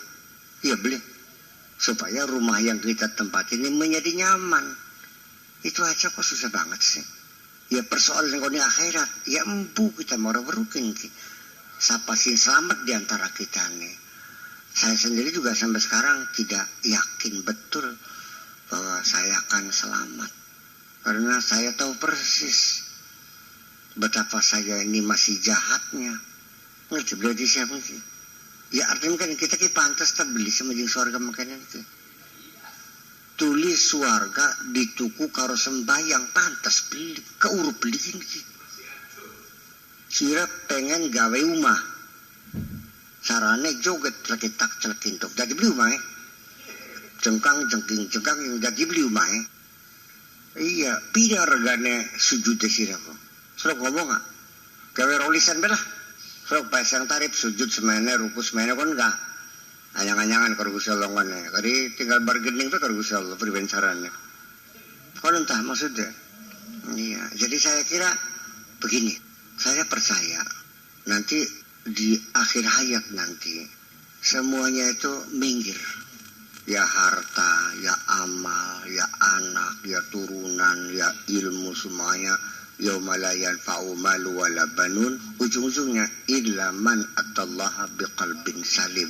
ya beli. Supaya rumah yang kita tempat ini menjadi nyaman. Itu aja kok susah banget sih. Ya persoalan yang di akhirat, ya empu kita mau berukin. Siapa sih selamat di antara kita nih? Saya sendiri juga sampai sekarang tidak yakin betul bahwa saya akan selamat. Karena saya tahu persis betapa saya ini masih jahatnya. Ngerti berarti siapa sih? Ya artinya kan kita pantas tak beli sama jeng surga makanan itu. Tulis surga dituku karo sembayang pantas beli, keurup beli ini. Kira pengen gawe rumah. Carane joget celekitak celekintuk. Jadi beli umay. Cengkang cengking yang jadi beli umay. Iya, pira regane sujud sirako. Serok ngomong gak? Gawe rolisan belah. Serok pasang tarif sujud semene, ruku semene kon enggak. Anyang-anyangan karo Gusti Allah ngene. Kadi tinggal bargaining tuh karo Gusti Allah priben carane. Kon entah maksudnya. Iya, jadi saya kira begini. Saya percaya nanti di akhir hayat nanti semuanya itu minggir. Ya harta, ya amal, ya anak, ya turunan, ya ilmu semuanya. Yauma la yanfa'u malu wala banun, ujung-ujungnya illa man atallaha biqalbin salim.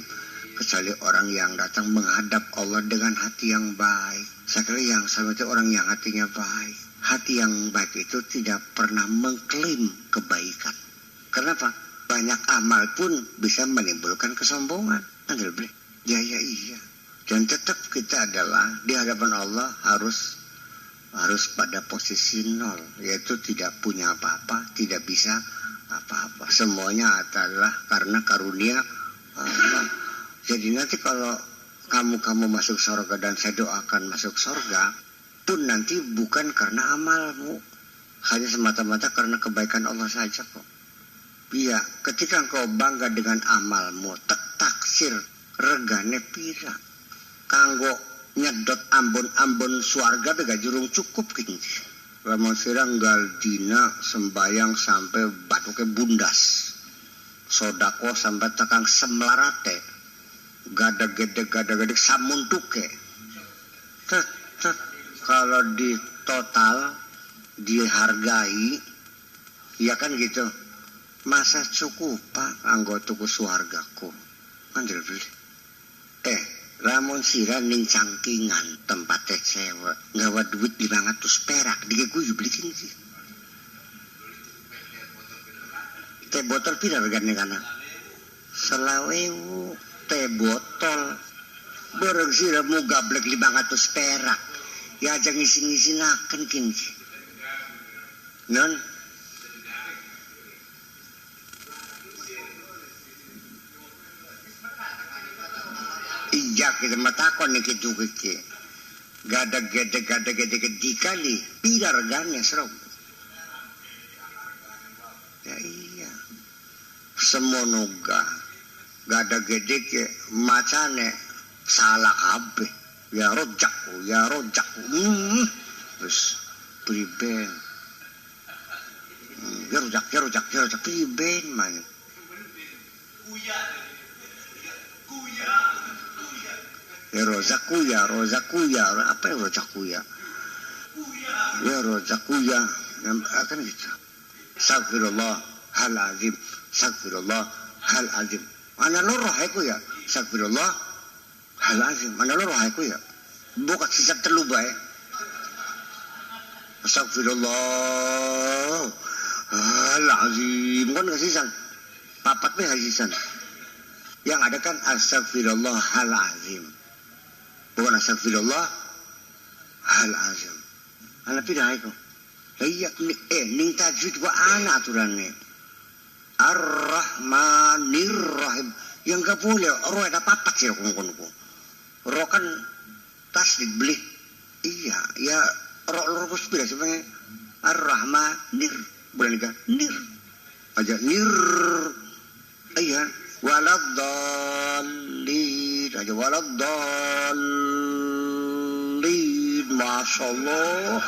Kecuali orang yang datang menghadap Allah dengan hati yang baik. Saya kira yang sama itu orang yang hatinya baik. Hati yang baik itu tidak pernah mengklaim kebaikan. Kenapa? Banyak amal pun bisa menimbulkan kesombongan. Andel beli. Ya iya. Dan tetap kita adalah di hadapan Allah harus pada posisi nol, yaitu tidak punya apa-apa, tidak bisa apa-apa. Semuanya adalah karena karunia Allah. Jadi nanti kalau kamu masuk surga dan saya doakan masuk surga, pun nanti bukan karena amalmu, hanya semata-mata karena kebaikan Allah saja kok. Iya, ketika engkau bangga dengan amalmu, taksir regane pira. Kanggo nyedot ambon-ambon suarga bega jurung cukup gini. Lamun sirang galdina sembayang sampai batuke bundas. Sodako sampai tekang semlarate. Gada-gede samuntuke. Tetep kalau di total dihargai, ya kan gitu. Masa cukup pak anggo tuku suargaku. Manjel beli. Lamun sira ning cangkingan tempatnya cewek ngawa duit 500 perak digeguyu belikin sih. Teh botol pira regane kana? 20.000 teh botol. Bareng sira mau gablek 500 perak. Ya aja ngisi-ngisinaken kini. Non iya kita matakon nih gitu. Gada gede dikali pira regane serok. Ya iya. Semonoga gada gede ke macane salah kabeh. Ya rojak. Terus priben. Ya rojak priben man. Kuya. Ya rozakuya, apa ya rozakuya? Ya rozakuya, akan gitu. Astagfirullah hal azim. Mana loroh aku ya? Astagfirullah hal azim. Mana loroh aku ya? Bukan sisa terluba ya. Astagfirullah hal azim. Kan kasisan. Papat be kasisan. Yang ada kan astagfirullah hal azim. Bukan astagfirullah hal azim. Ana pidahay ko. Layak ning tajwid wa ana aturannya. Ar-Rahmanir Rahim. Yang gak boleh roh ada papat sih kung. Roh kan tasdid beli. Iya, ya roh pira sebenarnya. Ar-Rahmanir. Boleh nih nir. Aja nir. Iya. Waladdallin aja waladdallin. Masya Allah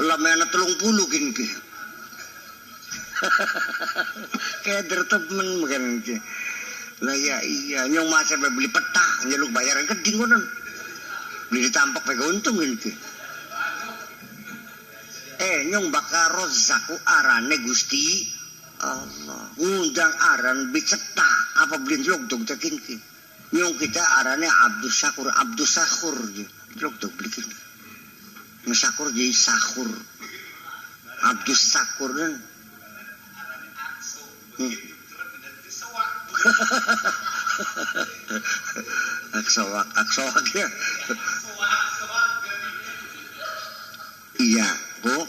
lamena 30 gini kayak dertemen bukan lah ya iya nyong masa beli peta nyeluk bayaran keding konon beli ditampak pake untung gini nyong bakar rozaku arane Gusti Allah ngundang aran bicetak apa beli logdog takin ki nyong kita arane Abdus Sakur logdog beli ki Sakur jadi Sakur Abdus Sakur kan aksowak ya iya bu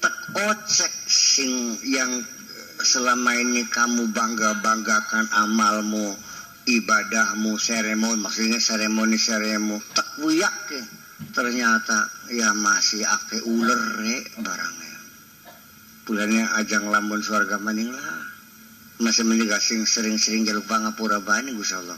tekocek sing yang selama ini kamu banggakan amalmu ibadahmu, maksudnya seremoni tak buyak ternyata ya masih ake uler barangnya. Bulannya ajang lamun suarga maning lah. Masih menigasing sering-sering jaluk pangapura bani Gusti Allah.